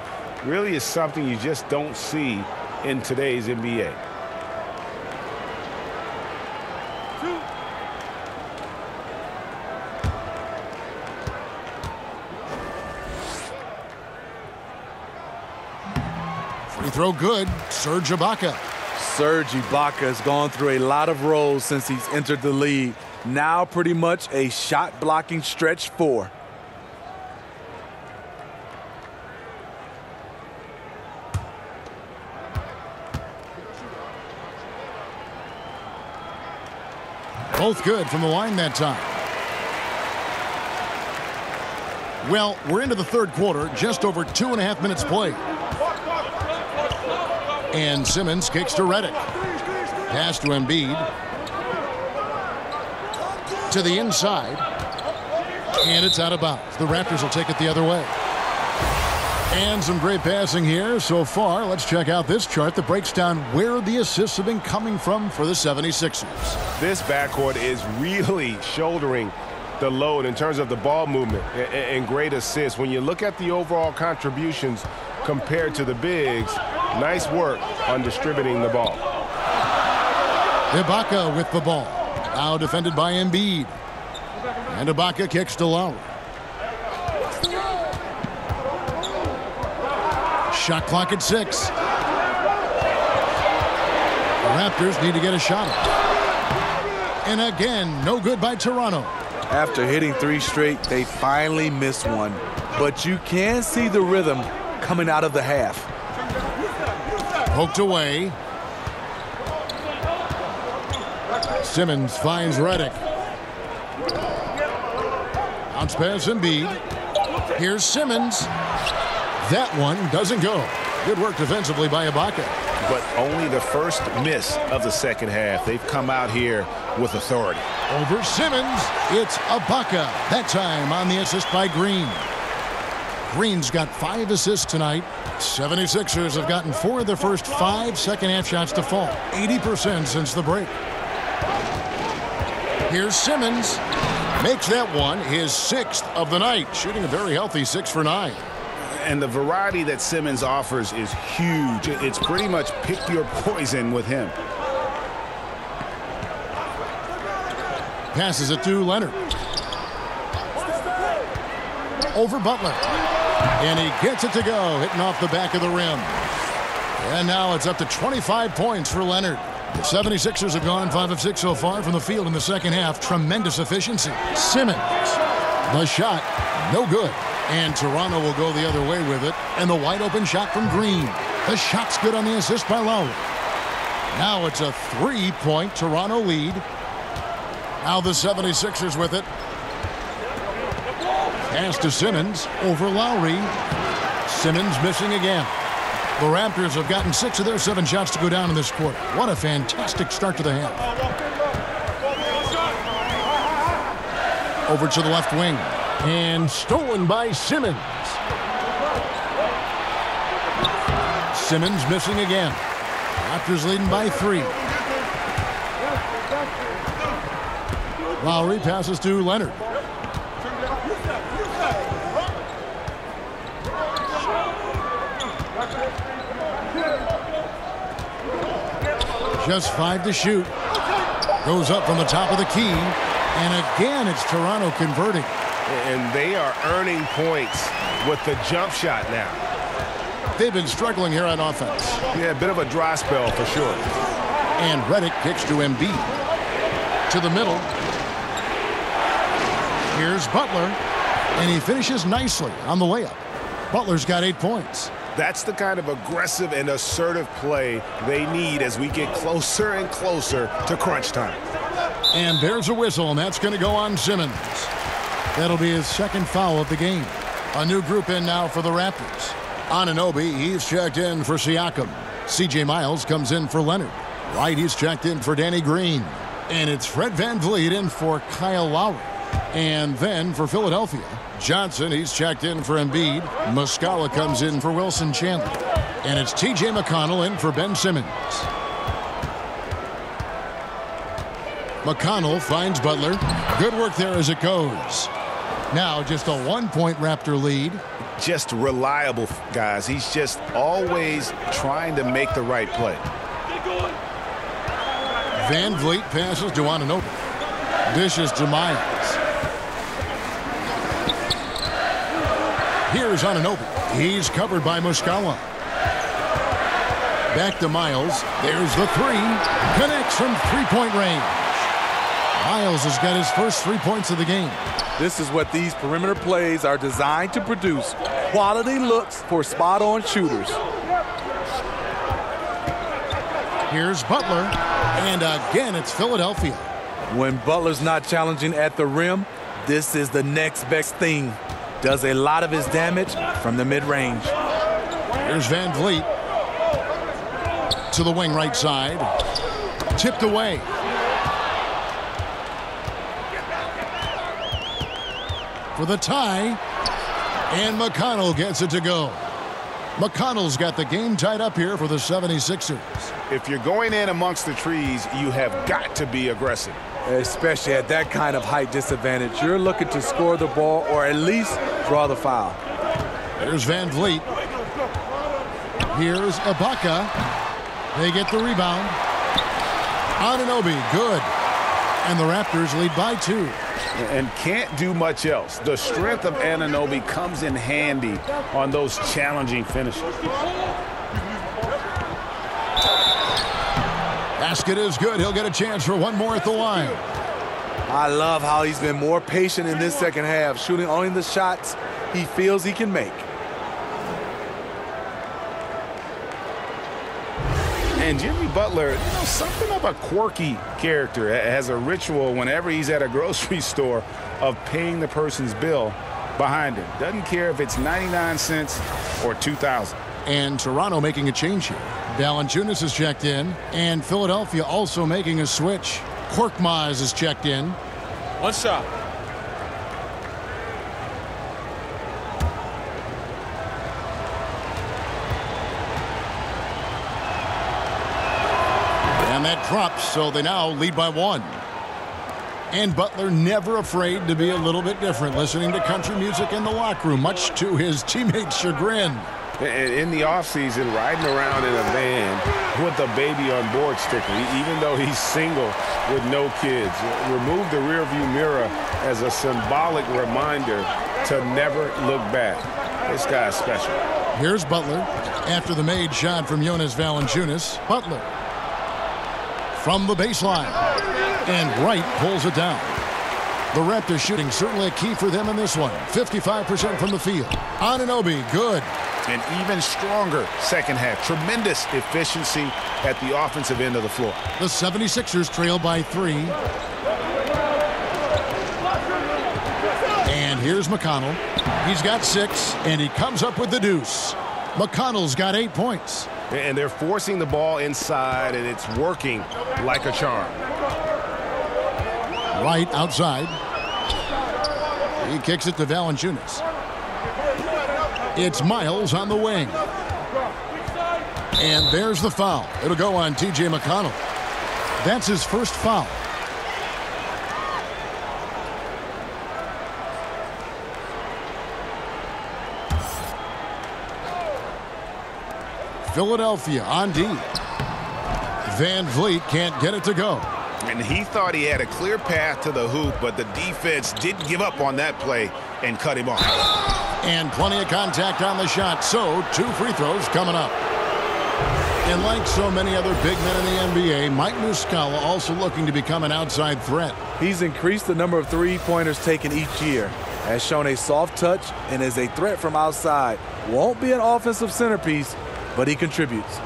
really is something you just don't see in today's NBA. Free throw good. Serge Ibaka. Serge Ibaka has gone through a lot of roles since he's entered the league. Now pretty much a shot-blocking stretch 4. Both good from the line that time. Well, we're into the third quarter, just over 2.5 minutes played. And Simmons kicks to Redick. Pass to Embiid. To the inside. And it's out of bounds. The Raptors will take it the other way. And some great passing here so far. Let's check out this chart that breaks down where the assists have been coming from for the 76ers. This backcourt is really shouldering the load in terms of the ball movement and great assists. When you look at the overall contributions compared to the bigs, nice work on distributing the ball. Ibaka with the ball. Now defended by Embiid. And Ibaka kicks to Lowry. Shot clock at 6. The Raptors need to get a shot up. And again, no good by Toronto. After hitting 3 straight, they finally missed one. But you can see the rhythm coming out of the half. Poked away. Simmons finds Redick. Bounce pass Embiid. Here's Simmons. That one doesn't go. Good work defensively by Ibaka. But only the first miss of the second half. They've come out here with authority. Over Simmons, it's Ibaka. That time on the assist by Green. Green's got 5 assists tonight. 76ers have gotten 4 of their first 5 second-half shots to fall. 80% since the break. Here's Simmons. Makes that one his 6th of the night. Shooting a very healthy 6 for 9. And the variety that Simmons offers is huge. It's pretty much pick your poison with him. Passes it to Leonard. Over Butler. And he gets it to go, hitting off the back of the rim. And now it's up to 25 points for Leonard. The 76ers have gone 5 of 6 so far from the field in the second half. Tremendous efficiency. Simmons. The shot, no good. And Toronto will go the other way with it. And the wide open shot from Green. The shot's good on the assist by Lowry. Now it's a 3-point Toronto lead. Now the 76ers with it. Pass to Simmons over Lowry. Simmons missing again. The Raptors have gotten 6 of their 7 shots to go down in this quarter. What a fantastic start to the half. Over to the left wing. And stolen by Simmons. Simmons missing again. Raptors leading by 3. Lowry passes to Leonard. Just 5 to shoot. Goes up from the top of the key. And again, it's Toronto converting. And they are earning points with the jump shot now. They've been struggling here on offense. Yeah, a bit of a dry spell for sure. And Redick kicks to Embiid. To the middle. Here's Butler. And he finishes nicely on the layup. Butler's got 8 points. That's the kind of aggressive and assertive play they need as we get closer and closer to crunch time. And there's a whistle, and that's going to go on Simmons. That'll be his 2nd foul of the game. A new group in now for the Raptors. Anunoby, he's checked in for Siakam. C.J. Miles comes in for Leonard. Wright, he's checked in for Danny Green. And it's Fred VanVleet in for Kyle Lowry. And then for Philadelphia, Johnson, he's checked in for Embiid. Muscala comes in for Wilson Chandler. And it's T.J. McConnell in for Ben Simmons. McConnell finds Butler. Good work there as it goes. Now just a 1-point Raptor lead. Just reliable, guys. He's just always trying to make the right play. VanVleet passes to Anunoby. Dishes to Miles. Here's Anunoby. He's covered by Muscala. Back to Miles. There's the 3. Connects from 3-point range. Miles has got his first 3 points of the game. This is what these perimeter plays are designed to produce. Quality looks for spot-on shooters. Here's Butler. And again, it's Philadelphia. When Butler's not challenging at the rim, this is the next best thing. Does a lot of his damage from the mid-range. Here's Van Vliet to the wing right side. Tipped away. For the tie. And McConnell gets it to go. McConnell's got the game tied up here for the 76ers. If you're going in amongst the trees, you have got to be aggressive. Especially at that kind of height disadvantage. You're looking to score the ball or at least draw the foul. Here's Van Vliet. Here's Ibaka. They get the rebound. Anunoby, good. And the Raptors lead by 2. And can't do much else. The strength of Anunoby comes in handy on those challenging finishes. Basket is good. He'll get a chance for one more at the line. I love how he's been more patient in this second half, shooting only the shots he feels he can make. And Jimmy Butler, something of a quirky character, has a ritual whenever he's at a grocery store of paying the person's bill behind him. Doesn't care if it's 99 cents or 2,000. And Toronto making a change here. Valanciunas is checked in, and Philadelphia also making a switch. Korkmaz is checked in. One shot. And that drops, so they now lead by 1. And Butler never afraid to be a little bit different, listening to country music in the locker room, much to his teammates' chagrin. In the offseason, riding around in a van with a baby on board sticker, even though he's single with no kids. Remove the rearview mirror as a symbolic reminder to never look back. This guy's special. Here's Butler after the made shot from Jonas Valanciunas. Butler from the baseline. And Wright pulls it down. The Raptors shooting certainly a key for them in this one. 55% from the field. Anunoby, good. An even stronger second half. Tremendous efficiency at the offensive end of the floor. The 76ers trail by 3. And here's McConnell. He's got 6, and he comes up with the deuce. McConnell's got 8 points. And they're forcing the ball inside, and it's working like a charm. Wright outside. He kicks it to Valanciunas. It's Miles on the wing. And there's the foul. It'll go on T.J. McConnell. That's his first foul. Philadelphia on D. Van Vliet can't get it to go. And he thought he had a clear path to the hoop, but the defense didn't give up on that play and cut him off. And plenty of contact on the shot, so 2 free throws coming up. And like so many other big men in the NBA, Mike Muscala also looking to become an outside threat. He's increased the number of three-pointers taken each year, has shown a soft touch, and is a threat from outside. Won't be an offensive centerpiece, but he contributes.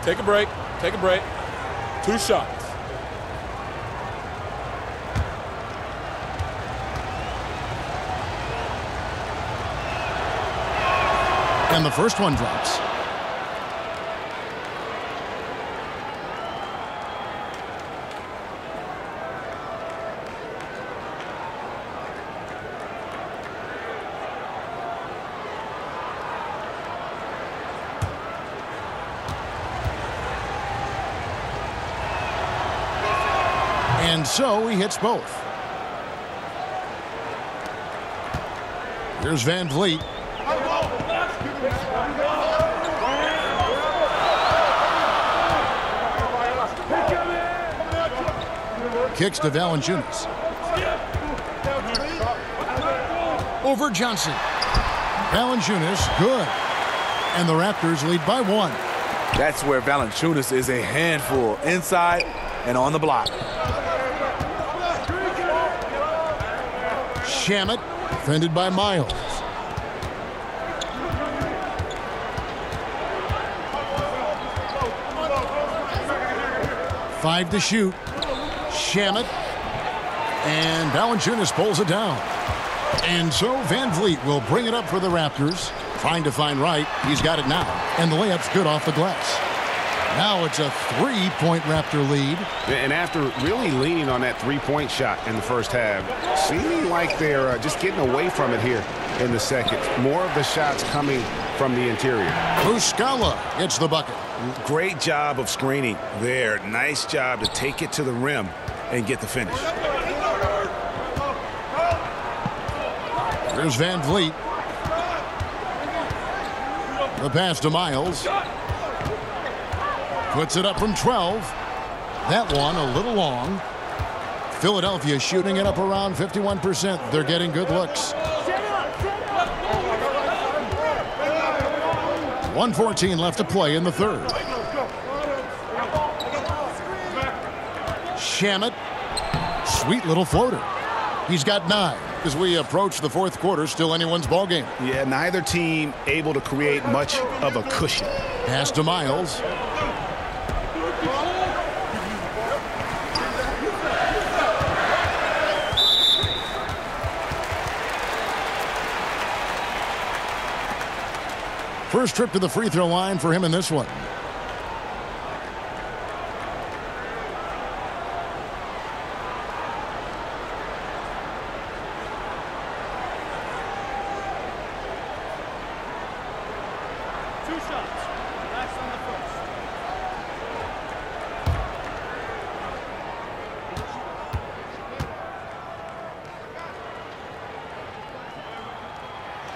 Take a break. Take a break. 2 shots. And the first one drops. And so he hits both. Here's Van Vliet. Kicks to Valanciunas. Over Johnson. Valanciunas, good. And the Raptors lead by 1. That's where Valanciunas is a handful, inside and on the block. Shamet, defended by Miles. 5 to shoot. Shamet. And Valanciunas pulls it down. And so Van Vliet will bring it up for the Raptors. Trying to find Wright. He's got it now. And the layup's good off the glass. Now it's a 3-point Raptor lead. And after really leaning on that three-point shot in the first half, seeming like they're just getting away from it here in the second. More of the shots coming from the interior. Muscala gets the bucket. Great job of screening there. Nice job to take it to the rim and get the finish. Here's Van Vliet. The pass to Miles. Puts it up from 12. That one a little long. Philadelphia shooting it up around 51%. They're getting good looks. 1:14 left to play in the third. Shamet. Sweet little floater. He's got 9. As we approach the fourth quarter, still anyone's ball game. Yeah, neither team able to create much of a cushion. Pass to Miles. First trip to the free throw line for him in this one.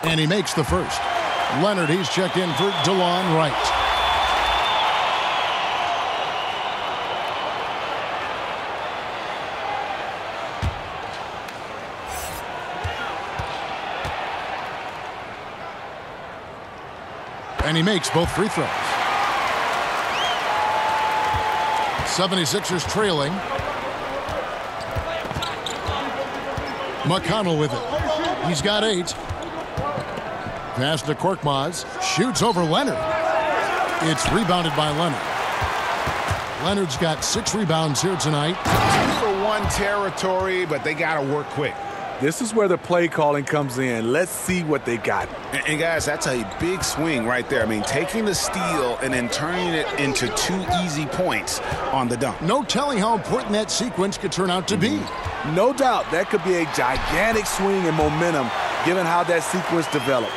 And he makes the first. Leonard, he's checked in for DeLon Wright. And he makes both free throws. 76ers trailing. McConnell with it. He's got 8. Pass to Korkmaz. Shoots over Leonard. It's rebounded by Leonard. Leonard's got 6 rebounds here tonight. 2-for-1 territory, but they got to work quick. This is where the play calling comes in. Let's see what they got. And guys, that's a big swing right there. I mean, taking the steal and then turning it into 2 easy points on the dunk. No telling how important that sequence could turn out to be. No doubt that could be a gigantic swing in momentum given how that sequence developed.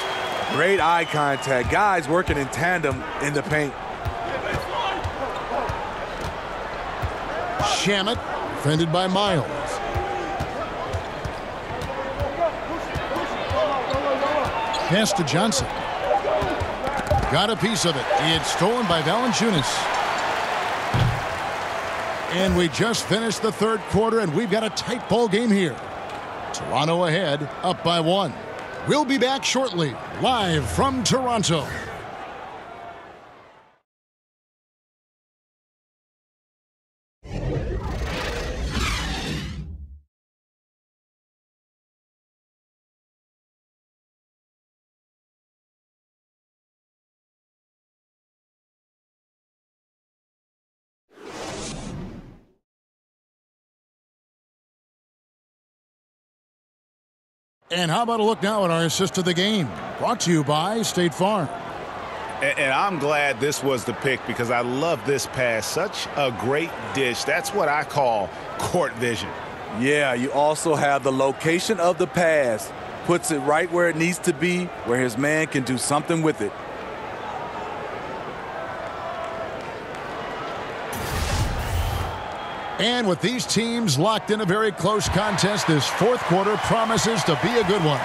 Great eye contact. Guys working in tandem in the paint. Shamet, defended by Miles. Pass to Johnson. Got a piece of it. It's stolen by Valanciunas. And we just finished the third quarter, and we've got a tight ball game here. Toronto ahead, up by 1. We'll be back shortly, live from Toronto. And how about a look now at our assist of the game? Brought to you by State Farm. And I'm glad this was the pick because I love this pass. Such a great dish. That's what I call court vision. Yeah, you also have the location of the pass. Puts it right where it needs to be, where his man can do something with it. And with these teams locked in a very close contest, this fourth quarter promises to be a good one.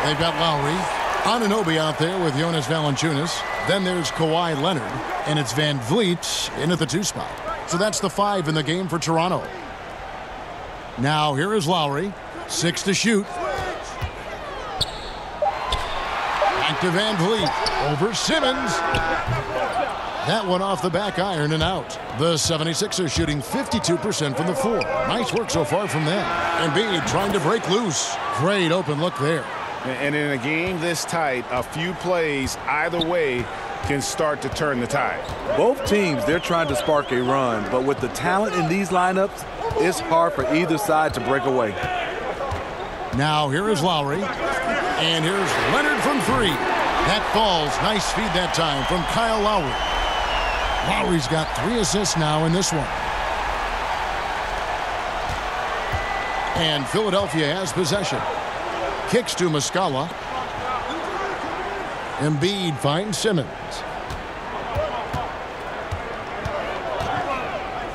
They've got Lowry, Anunoby out there with Jonas Valanciunas. Then there's Kawhi Leonard, and it's Van Vliet in at the 2 spot. So that's the 5 in the game for Toronto. Now here is Lowry, 6 to shoot. Back to Van Vliet, over Simmons. That one off the back iron and out. The 76ers shooting 52% from the floor. Nice work so far from them. Embiid trying to break loose. Great open look there. And in a game this tight, a few plays either way can start to turn the tide. Both teams, they're trying to spark a run, but with the talent in these lineups, it's hard for either side to break away. Now here is Lowry, and here's Leonard from three. That falls. Nice feed that time from Kyle Lowry. Lowry's got 3 assists now in this one. And Philadelphia has possession. Kicks to Muscala. Embiid finds Simmons.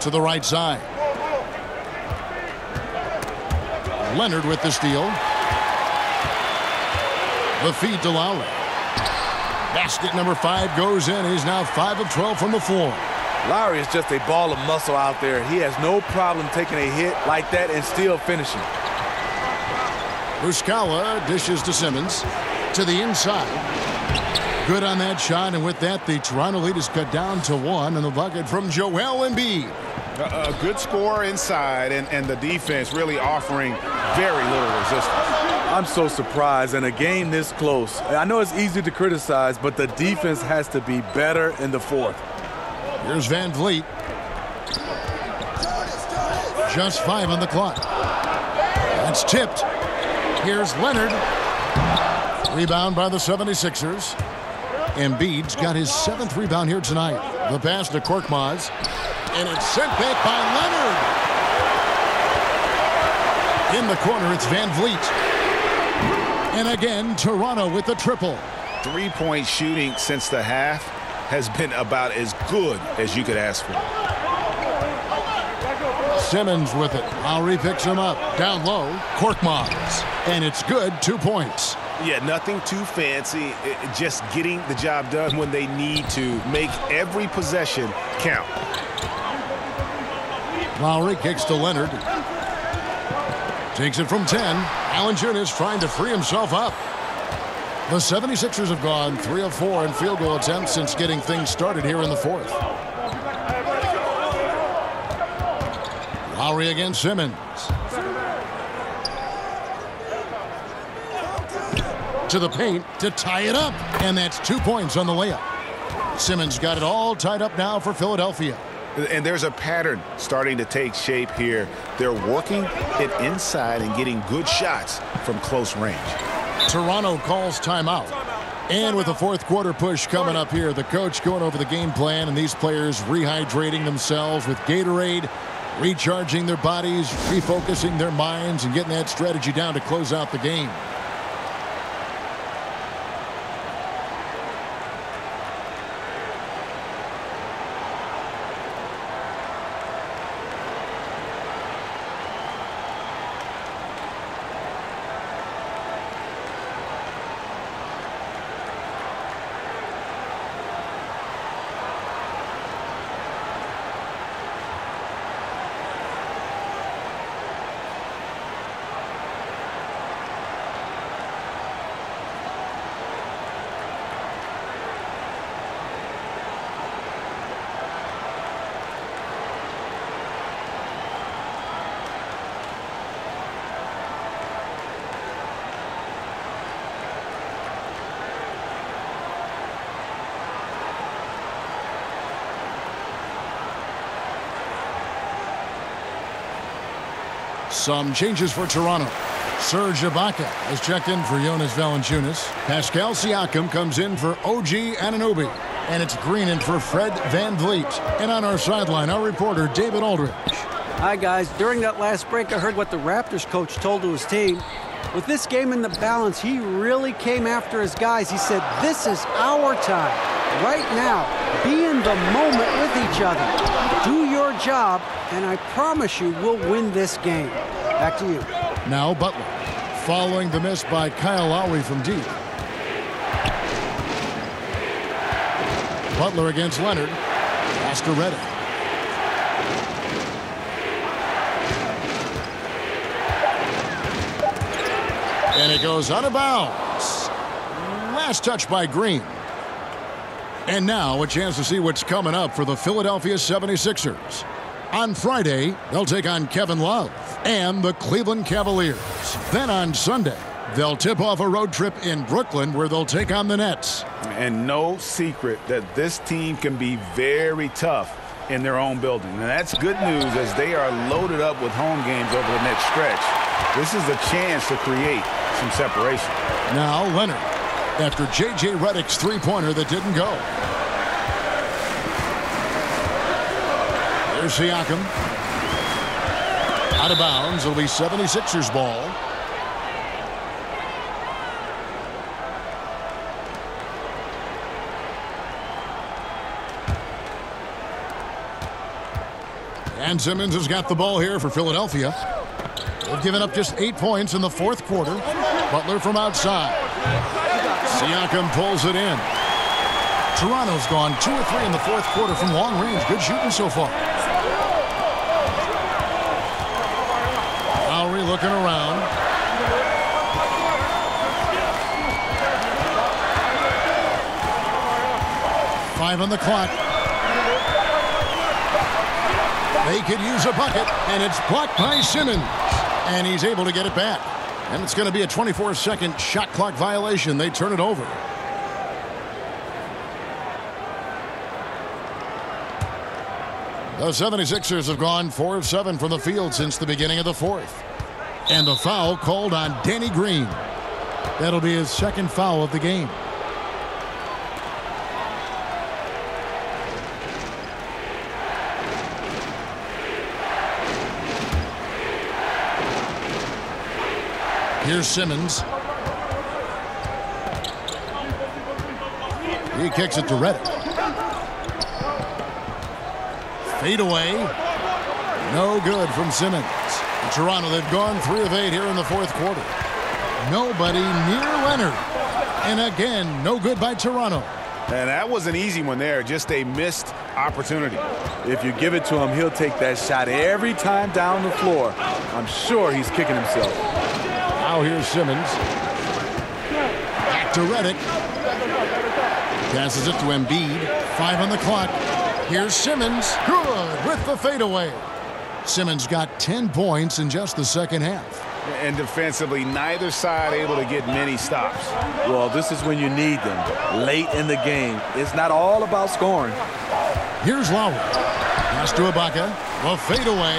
To the right side. Leonard with the steal. The feed to Lowry. Basket number 5 goes in. He's now 5 of 12 from the floor. Lowry is just a ball of muscle out there. He has no problem taking a hit like that and still finishing. Muscala dishes to Simmons. To the inside. Good on that shot, and with that, the Toronto lead is cut down to 1, and the bucket from Joel Embiid. A good score inside, and the defense really offering very little resistance. I'm so surprised in a game this close. I know it's easy to criticize, but the defense has to be better in the fourth. Here's Van Vliet. Just 5 on the clock. That's tipped. Here's Leonard. Rebound by the 76ers. Embiid's got his 7th rebound here tonight. The pass to Korkmaz. And it's sent back by Leonard. In the corner, it's Van Vliet. And again, Toronto with the triple. 3-point shooting since the half has been about as good as you could ask for. Simmons with it. Lowry picks him up. Down low, Korkmaz. And it's good, 2 points. Yeah, nothing too fancy. Just getting the job done when they need to. Make every possession count. Lowry kicks to Leonard. Takes it from 10. Valanciunas trying to free himself up. The 76ers have gone 3 of 4 in field goal attempts since getting things started here in the fourth. Lowry against Simmons. To the paint to tie it up. And that's 2 points on the layup. Simmons got it all tied up now for Philadelphia. And there's a pattern starting to take shape here. They're working it inside and getting good shots from close range. Toronto calls timeout. And with the fourth quarter push coming up here, the coach going over the game plan and these players rehydrating themselves with Gatorade, recharging their bodies, refocusing their minds, and getting that strategy down to close out the game. Some changes for Toronto. Serge Ibaka has checked in for Jonas Valanciunas. Pascal Siakam comes in for OG Anunoby. And it's Green in for Fred Van Vliet. And on our sideline, our reporter, David Aldridge. Hi, guys. During that last break, I heard what the Raptors coach told to his team. With this game in the balance, he really came after his guys. He said, this is our time. Right now, be in the moment with each other. Do your job, and I promise you we'll win this game. Back to you. Now Butler, following the miss by Kyle Lowry from deep. Butler against Leonard. Pass to Redick. And it goes out of bounds. Last touch by Green. And now a chance to see what's coming up for the Philadelphia 76ers. On Friday, they'll take on Kevin Love and the Cleveland Cavaliers. Then on Sunday, They'll tip off a road trip in Brooklyn where they'll take on the Nets. And no secret that this team can be very tough in their own building. And that's good news as they are loaded up with home games over the next stretch. This is a chance to create some separation. Now Leonard, after J.J. Redick's three-pointer that didn't go. There's Siakam. Out of bounds. It'll be 76ers ball. And Simmons has got the ball here for Philadelphia. They've given up just 8 points in the fourth quarter. Butler from outside. Siakam pulls it in. Toronto's gone 2 or 3 in the fourth quarter from long range. Good shooting so far. Lowry looking around. Five on the clock. They could use a bucket, and it's blocked by Simmons. And he's able to get it back. And it's going to be a 24-second shot clock violation. They turn it over. The 76ers have gone 4 of 7 from the field since the beginning of the fourth. And the foul called on Danny Green. That'll be his second foul of the game. Here's Simmons. He kicks it to Redick. Fade away. No good from Simmons. In Toronto, they've gone 3 of 8 here in the fourth quarter. Nobody near Leonard. And again, no good by Toronto. And that was an easy one there, just a missed opportunity. If you give it to him, he'll take that shot every time down the floor. I'm sure he's kicking himself. Now here's Simmons. Back to Redick. Passes it to Embiid. 5 on the clock. Here's Simmons. Good with the fadeaway. Simmons got 10 points in just the second half. And defensively, neither side able to get many stops. Well, this is when you need them. Late in the game. It's not all about scoring. Here's Lowry. Pass to Ibaka. The fadeaway.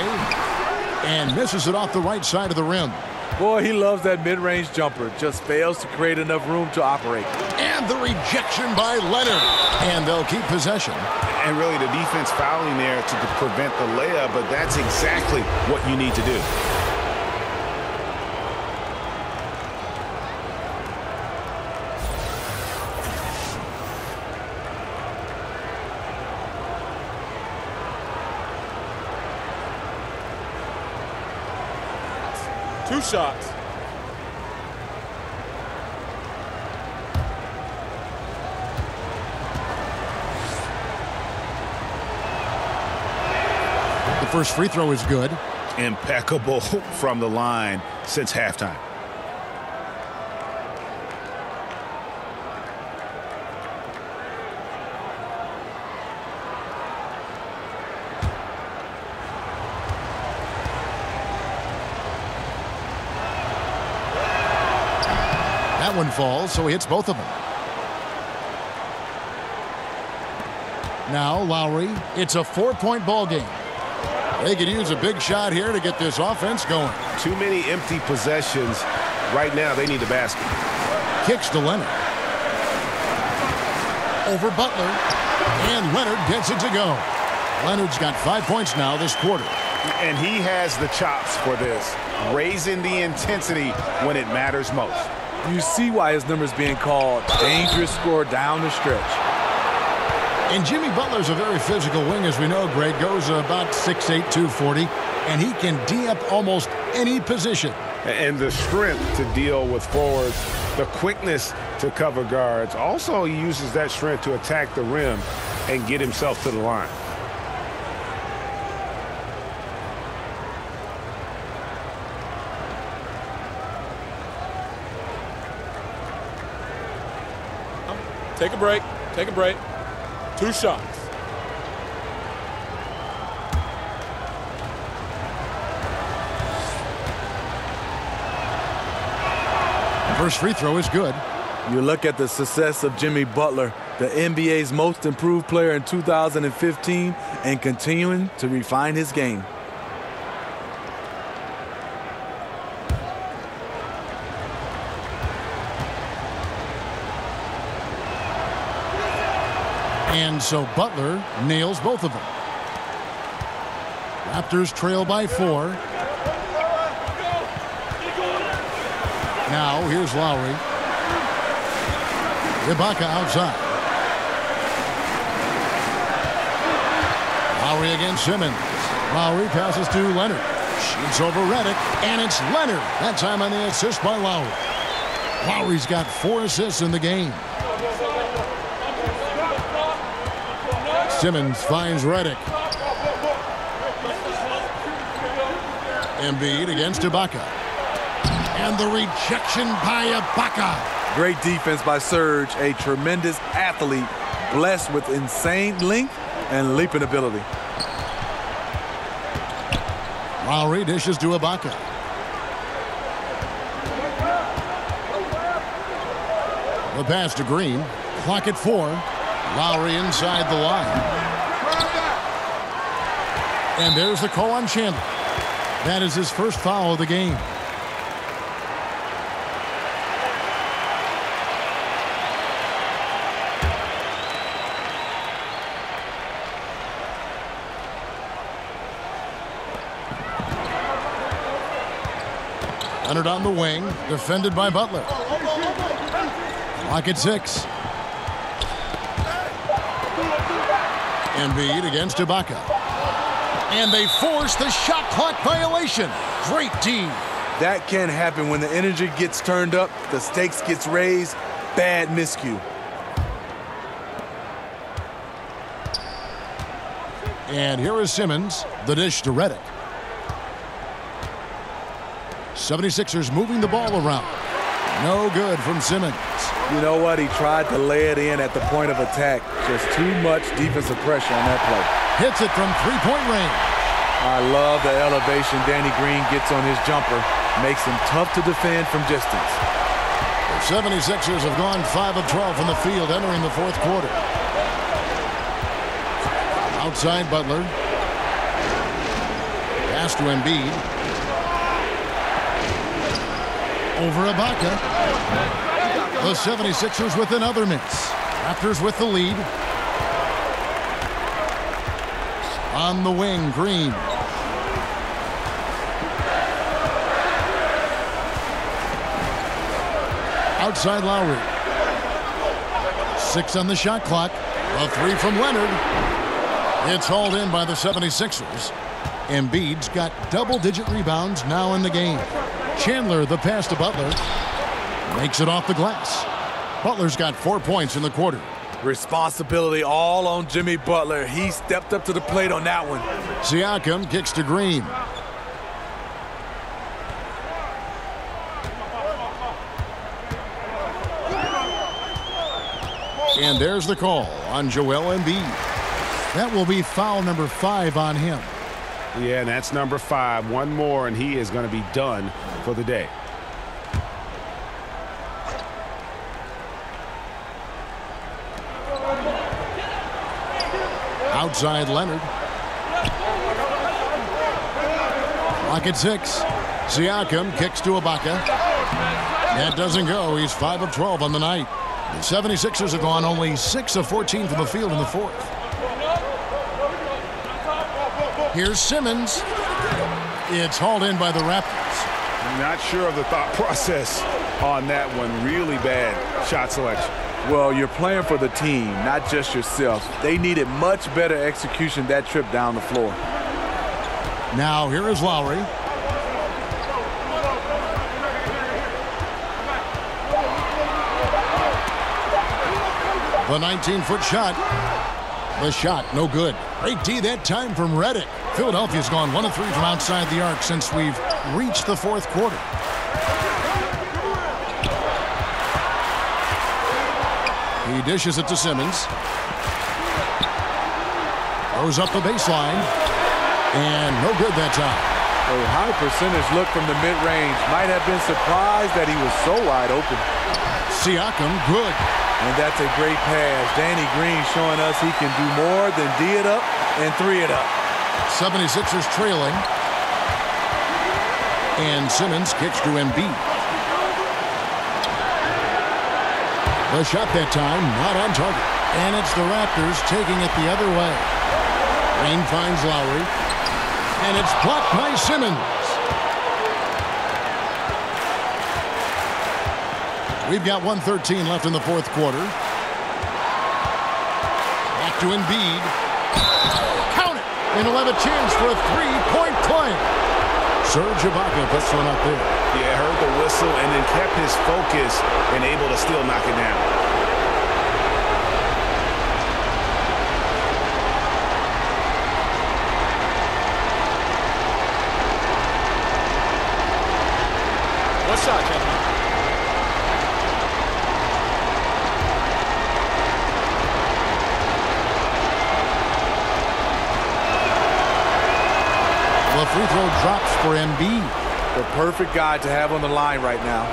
And misses it off the right side of the rim. Boy, he loves that mid-range jumper. Just fails to create enough room to operate. And the rejection by Leonard. And they'll keep possession. And really the defense fouling there to prevent the layup, but that's exactly what you need to do. Two shots. The first free throw is good. Impeccable from the line since halftime. That one falls, so he hits both of them. Now Lowry. It's a 4-point ball game. They could use a big shot here to get this offense going. Too many empty possessions. Right now, they need the basket. Kicks to Leonard. Over Butler. And Leonard gets it to go. Leonard's got 5 points now this quarter. And he has the chops for this. Raising the intensity when it matters most. You see why his number's being called. Dangerous score down the stretch. And Jimmy Butler's a very physical wing, as we know, Greg. Goes about 6'8", 240, and he can D up almost any position. And the strength to deal with forwards, the quickness to cover guards. Also, he uses that strength to attack the rim and get himself to the line. Take a break. Take a break. Two shots. First free throw is good. You look at the success of Jimmy Butler, the NBA's most improved player in 2015, and continuing to refine his game. And so Butler nails both of them. Raptors trail by 4. Now here's Lowry. Ibaka outside. Lowry against Simmons. Lowry passes to Leonard. Shoots over Redick, and it's Leonard. That time on the assist by Lowry. Lowry's got 4 assists in the game. Simmons finds Redick. Embiid against Ibaka. And the rejection by Ibaka. Great defense by Serge, a tremendous athlete, blessed with insane length and leaping ability. Lowry dishes to Ibaka. The pass to Green. Clock at 4. Lowry inside the line. And there's the call on Chandler. That is his first foul of the game. Leonard on the wing, defended by Butler. Clock at 6. Embiid against Ibaka. And they force the shot clock violation. Great D. That can happen when the energy gets turned up, the stakes gets raised. Bad miscue. And here is Simmons, the dish to Redick. 76ers moving the ball around. No good from Simmons. You know what? He tried to lay it in at the point of attack. Just too much defensive pressure on that play. Hits it from three-point range. I love the elevation Danny Green gets on his jumper. Makes him tough to defend from distance. The 76ers have gone 5 of 12 from the field entering the fourth quarter. Outside Butler. Pass to Embiid. Over Ibaka. The 76ers with another miss. Raptors with the lead. On the wing, Green. Outside Lowry. 6 on the shot clock. A 3 from Leonard. It's hauled in by the 76ers. Embiid's got double-digit rebounds now in the game. Chandler, the pass to Butler. Makes it off the glass. Butler's got 4 points in the quarter. Responsibility all on Jimmy Butler. He stepped up to the plate on that one. Siakam kicks to Green. And there's the call on Joel Embiid. That will be foul number 5 on him. Yeah, and that's number 5. One more, and he is going to be done for the day. Outside Leonard. Clock at 6. Siakam kicks to Ibaka. That doesn't go. He's 5 of 12 on the night. The 76ers have gone only 6 of 14 from the field in the fourth. Here's Simmons. It's hauled in by the Raptors. I'm not sure of the thought process on that one. Really bad shot selection. Well, you're playing for the team, not just yourself. They needed much better execution that trip down the floor. Now here is Lowry. The 19-foot shot. The shot, no good. Great D that time from Redick. Philadelphia's gone 1 of 3 from outside the arc since we've reached the fourth quarter. He dishes it to Simmons. Goes up the baseline. And no good that time. A high percentage look from the mid-range. Might have been surprised that he was so wide open. Siakam, good. And that's a great pass. Danny Green showing us he can do more than D it up and 3 it up. 76ers trailing. And Simmons kicks to Embiid. The shot that time, not on target. And it's the Raptors taking it the other way. Green finds Lowry. And it's blocked by Simmons. We've got 1:13 left in the fourth quarter. Back to Embiid. Count it! And he'll have a chance for a three-point play. Serge Ibaka puts one up there. Yeah, heard the whistle and then kept his focus and able to still knock it down. Shot, gentlemen. The free throw drops for Embiid. The perfect guy to have on the line right now.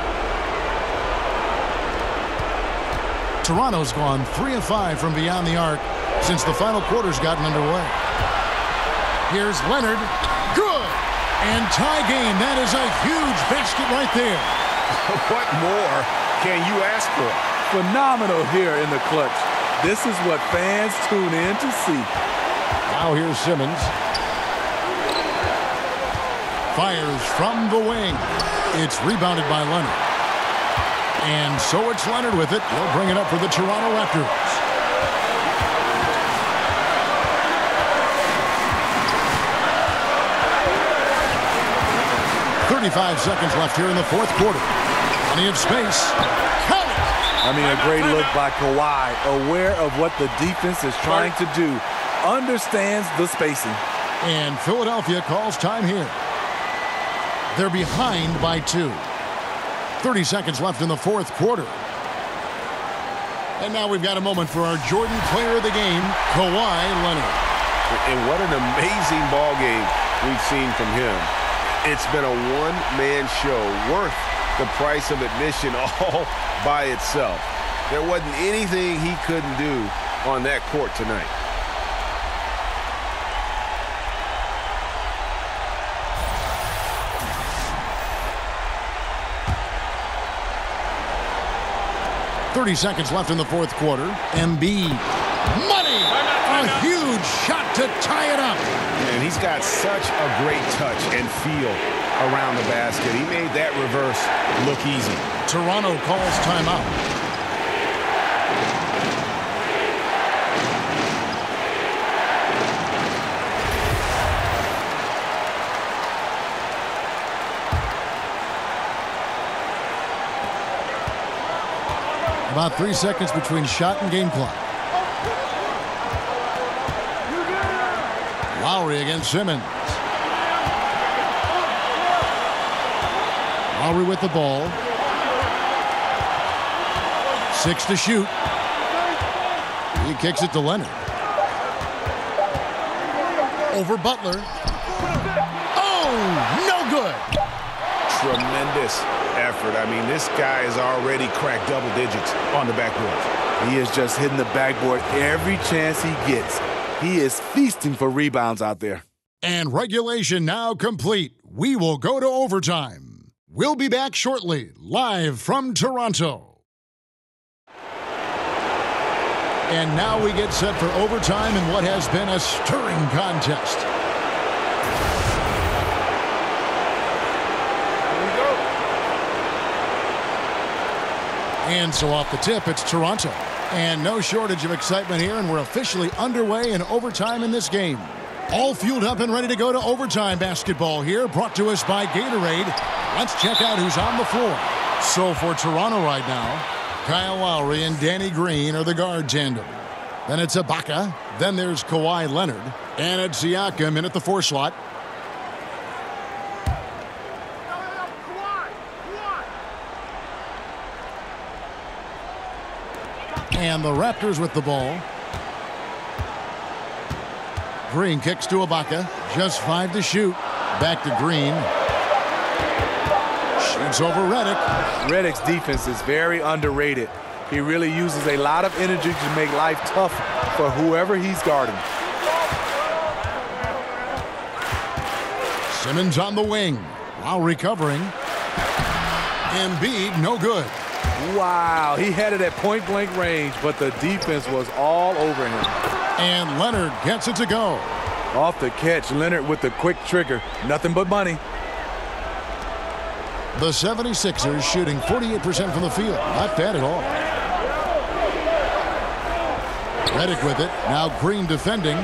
Toronto's gone 3 of 5 from beyond the arc since the final quarter's gotten underway. Here's Leonard. Good! And tie game. That is a huge basket right there. What more can you ask for? Phenomenal here in the clutch. This is what fans tune in to see. Now here's Simmons. Fires from the wing. It's rebounded by Leonard. And so it's Leonard with it. He'll bring it up for the Toronto Raptors. 35 seconds left here in the fourth quarter. Plenty of space. Count it! I mean, a great look by Kawhi, aware of what the defense is trying to do. Understands the spacing. And Philadelphia calls time here. They're behind by 2. 30 seconds left in the fourth quarter. And now we've got a moment for our Jordan player of the game, Kawhi Leonard. And what an amazing ball game we've seen from him. It's been a one-man show worth the price of admission all by itself. There wasn't anything he couldn't do on that court tonight. .30 seconds left in the fourth quarter. Embiid. Money! A huge shot to tie it up. And he's got such a great touch and feel around the basket. He made that reverse look easy. Toronto calls timeout. About 3 seconds between shot and game clock. Lowry against Simmons. Lowry with the ball. 6 to shoot. He kicks it to Leonard. Over Butler. Oh, no good. Tremendous effort. I mean, this guy has already cracked double digits on the backboard. He is just hitting the backboard every chance he gets. He is feasting for rebounds out there. And regulation now complete. We will go to overtime. We'll be back shortly, live from Toronto. And now we get set for overtime in what has been a stirring contest. And so off the tip, it's Toronto. And no shortage of excitement here, and we're officially underway in overtime in this game. All fueled up and ready to go to overtime basketball here, brought to us by Gatorade. Let's check out who's on the floor. So for Toronto right now, Kyle Lowry and Danny Green are the guard tandem. Then it's Ibaka. Then there's Kawhi Leonard. And it's Siakam in at the 4 slot. And the Raptors with the ball. Green kicks to Ibaka. Just 5 to shoot. Back to Green. Shoots over Redick. Redick's defense is very underrated. He really uses a lot of energy to make life tough for whoever he's guarding. Simmons on the wing. While recovering. Embiid, no good. Wow, he had it at point-blank range, but the defense was all over him. And Leonard gets it to go. Off the catch, Leonard with the quick trigger. Nothing but money. The 76ers shooting 48% from the field. Not bad at all. Redick with it. Now Green defending.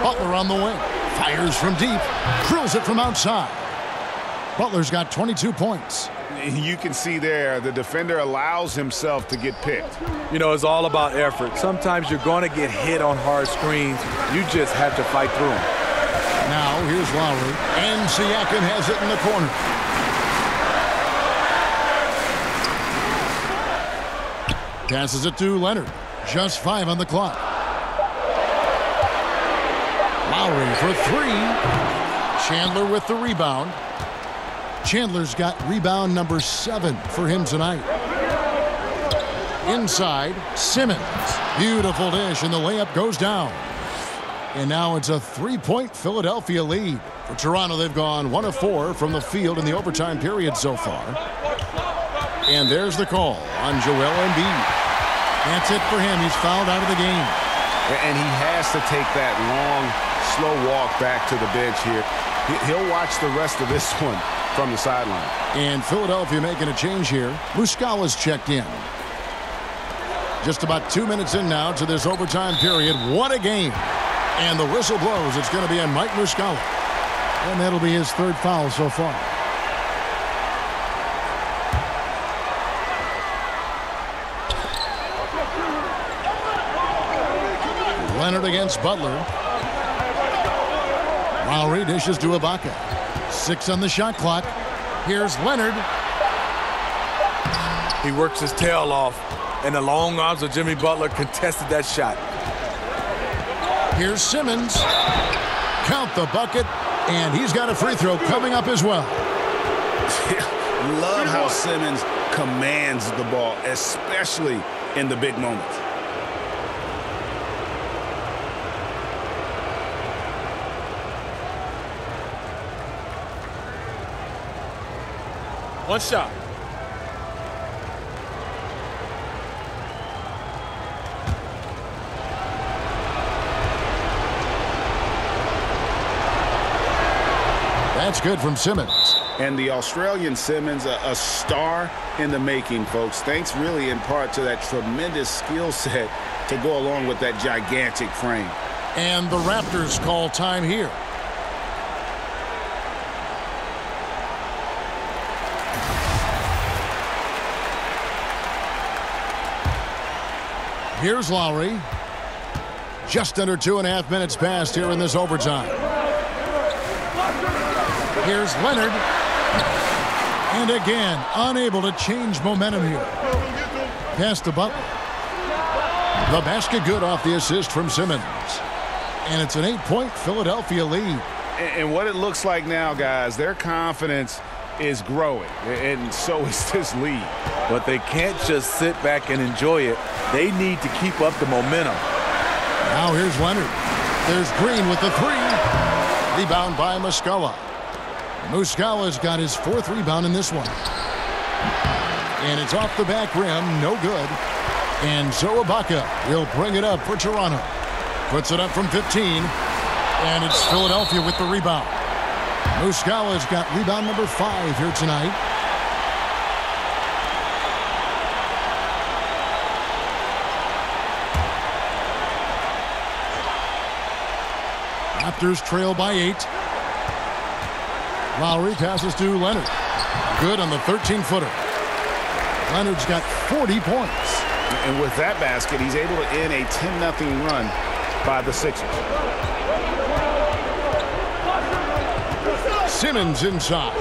Butler on the wing. Fires from deep. Drills it from outside. Butler's got 22 points. You can see there the defender allows himself to get picked. You know, it's all about effort. Sometimes you're going to get hit on hard screens. You just have to fight through them. Now here's Lowry. And Siakam has it in the corner. Passes it to Leonard. Just 5 on the clock. Lowry for 3. Chandler with the rebound. Chandler's got rebound number 7 for him tonight. Inside, Simmons. Beautiful dish, and the layup goes down. And now it's a 3-point Philadelphia lead. For Toronto, they've gone 1 of 4 from the field in the overtime period so far. And there's the call on Joel Embiid. That's it for him. He's fouled out of the game. And he has to take that long, slow walk back to the bench here. He'll watch the rest of this one from the sideline. And Philadelphia making a change here. Muscala's checked in. Just about 2 minutes in now to this overtime period. What a game. And the whistle blows. It's going to be on Mike Muscala. And that'll be his 3rd foul so far. Leonard against Butler. Lowry dishes to Ibaka. 6 on the shot clock. Here's Leonard. He works his tail off, and the long arms of Jimmy Butler contested that shot. Here's Simmons. Count the bucket, and he's got a free throw coming up as well. Love how Simmons commands the ball, especially in the big moments. One shot. That's good from Simmons. And the Australian Simmons, a star in the making, folks. Thanks really in part to that tremendous skill set to go along with that gigantic frame. And the Raptors call time here. Here's Lowry. Just under 2.5 minutes passed here in this overtime. Here's Leonard. And again, unable to change momentum here. Pass to Butler. The basket good off the assist from Simmons. And it's an 8-point Philadelphia lead. And what it looks like now, guys, their confidence is growing. And so is this lead. But they can't just sit back and enjoy it. They need to keep up the momentum. Now here's Leonard. There's Green with the 3. Rebound by Muscala. Muscala's got his 4th rebound in this one. And it's off the back rim, no good. And so Ibaka will bring it up for Toronto. Puts it up from 15. And it's Philadelphia with the rebound. Muscala's got rebound number 5 here tonight. Raptors trail by 8. Lowry passes to Leonard. Good on the 13-footer. Leonard's got 40 points. And with that basket, he's able to end a 10-0 run by the Sixers. Simmons inside.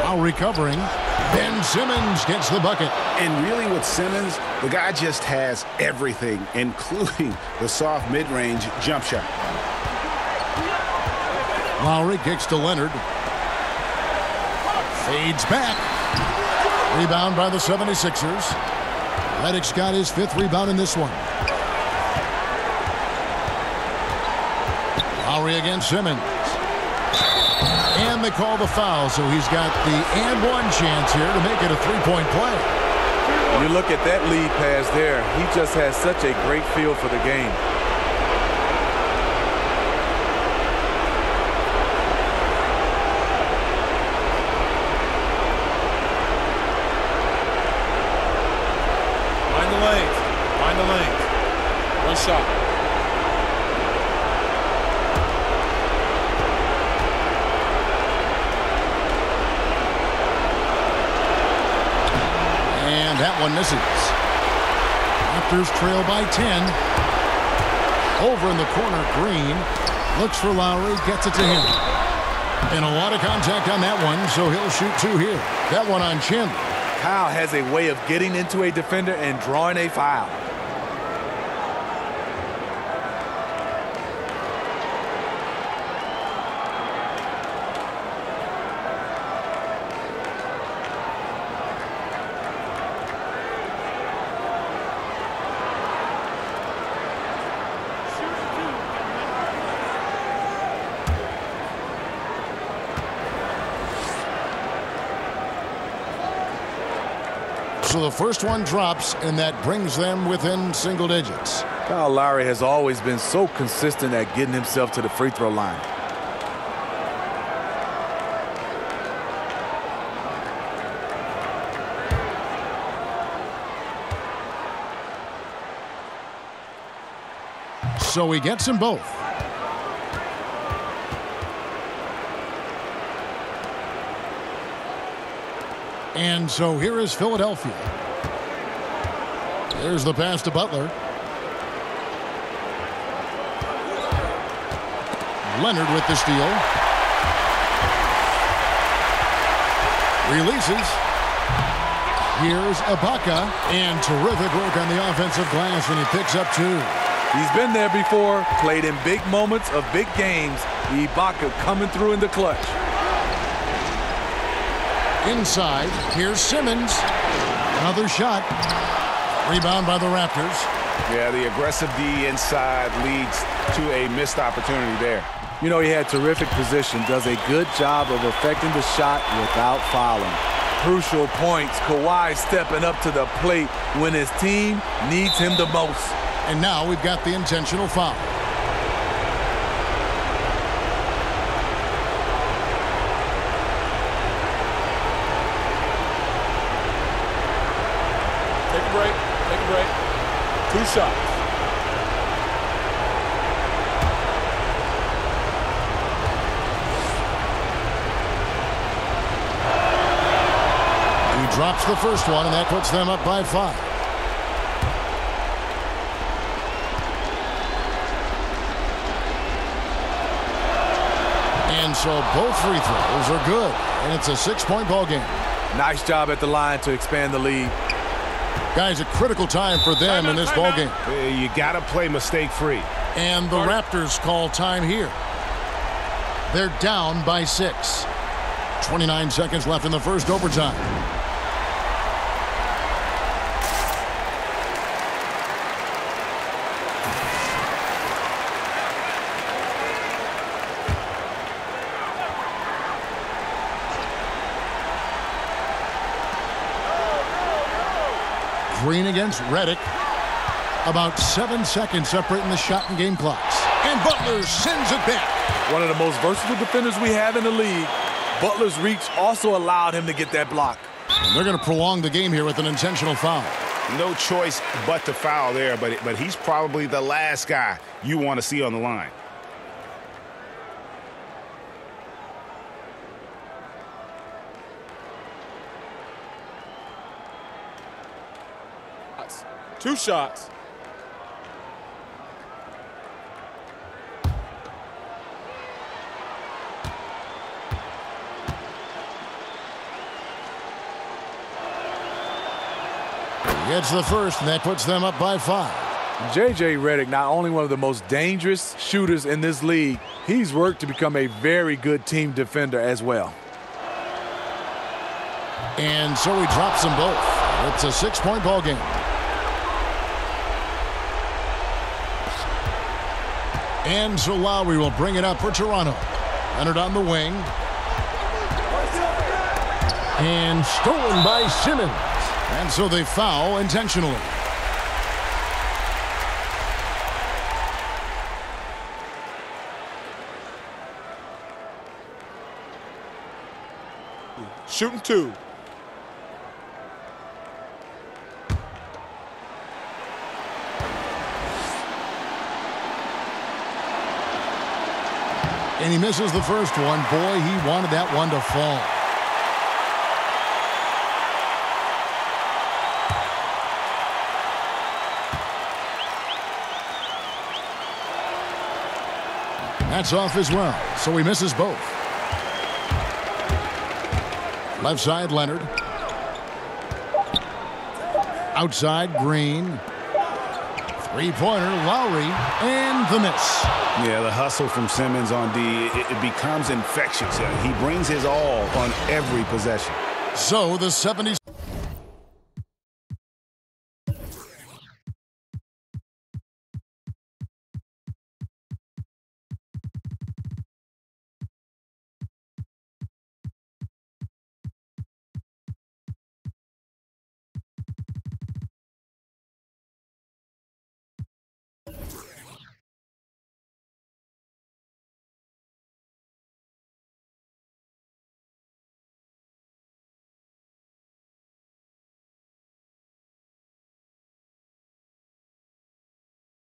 While recovering, Ben Simmons gets the bucket. And really with Simmons, the guy just has everything, including the soft mid-range jump shot. Lowry kicks to Leonard. Fades back. Rebound by the 76ers. Redick's got his 5th rebound in this one. Lowry against Simmons. And they call the foul, so he's got the and one chance here to make it a 3-point play. You look at that lead pass there. He just has such a great feel for the game. Find the lanes. Find the lanes. One shot. And that one misses. Raptors trail by 10. Over in the corner, Green looks for Lowry, gets it to him. And a lot of contact on that one, so he'll shoot 2 here. That one on Chandler. Kyle has a way of getting into a defender and drawing a foul. So the first one drops, and that brings them within single digits. Kyle Lowry has always been so consistent at getting himself to the free throw line. So he gets them both. And so here is Philadelphia. There's the pass to Butler. Leonard with the steal. Releases. Here's Ibaka. And terrific work on the offensive glass, and he picks up 2. He's been there before, played in big moments of big games. Ibaka coming through in the clutch. Inside, here's Simmons. Another shot. Rebound by the Raptors. Yeah, the aggressive D inside leads to a missed opportunity there. You know, he had terrific position, does a good job of affecting the shot without fouling. Crucial points. Kawhi stepping up to the plate when his team needs him the most. And now we've got the intentional foul. Take a break. Take a break. 2 shots. He drops the first one, and that puts them up by 5. And so both free throws are good, and it's a 6-point ball game. Nice job at the line to expand the lead. Guys, a critical time for them in this ball game. You got to play mistake-free. And the Raptors call time here. They're down by 6. 29 seconds left in the first overtime. Green against Redick. About 7 seconds separating the shot and game clocks. And Butler sends it back. One of the most versatile defenders we have in the league. Butler's reach also allowed him to get that block. And they're going to prolong the game here with an intentional foul. No choice but to foul there, but he's probably the last guy you want to see on the line. Two shots. He gets the first, and that puts them up by 5. J.J. Redick, not only one of the most dangerous shooters in this league, he's worked to become a very good team defender as well. And so he drops them both. It's a 6-point ball game. And so Lowry will bring it up for Toronto. Leonard on the wing. And stolen by Simmons. And so they foul intentionally. Shooting 2. And he misses the first one. Boy, he wanted that one to fall. That's off as well, so he misses both. Left side, Leonard. Outside, Green. Three-pointer, Lowry, and the miss. Yeah, the hustle from Simmons on D, it becomes infectious. He brings his all on every possession. So the 70s.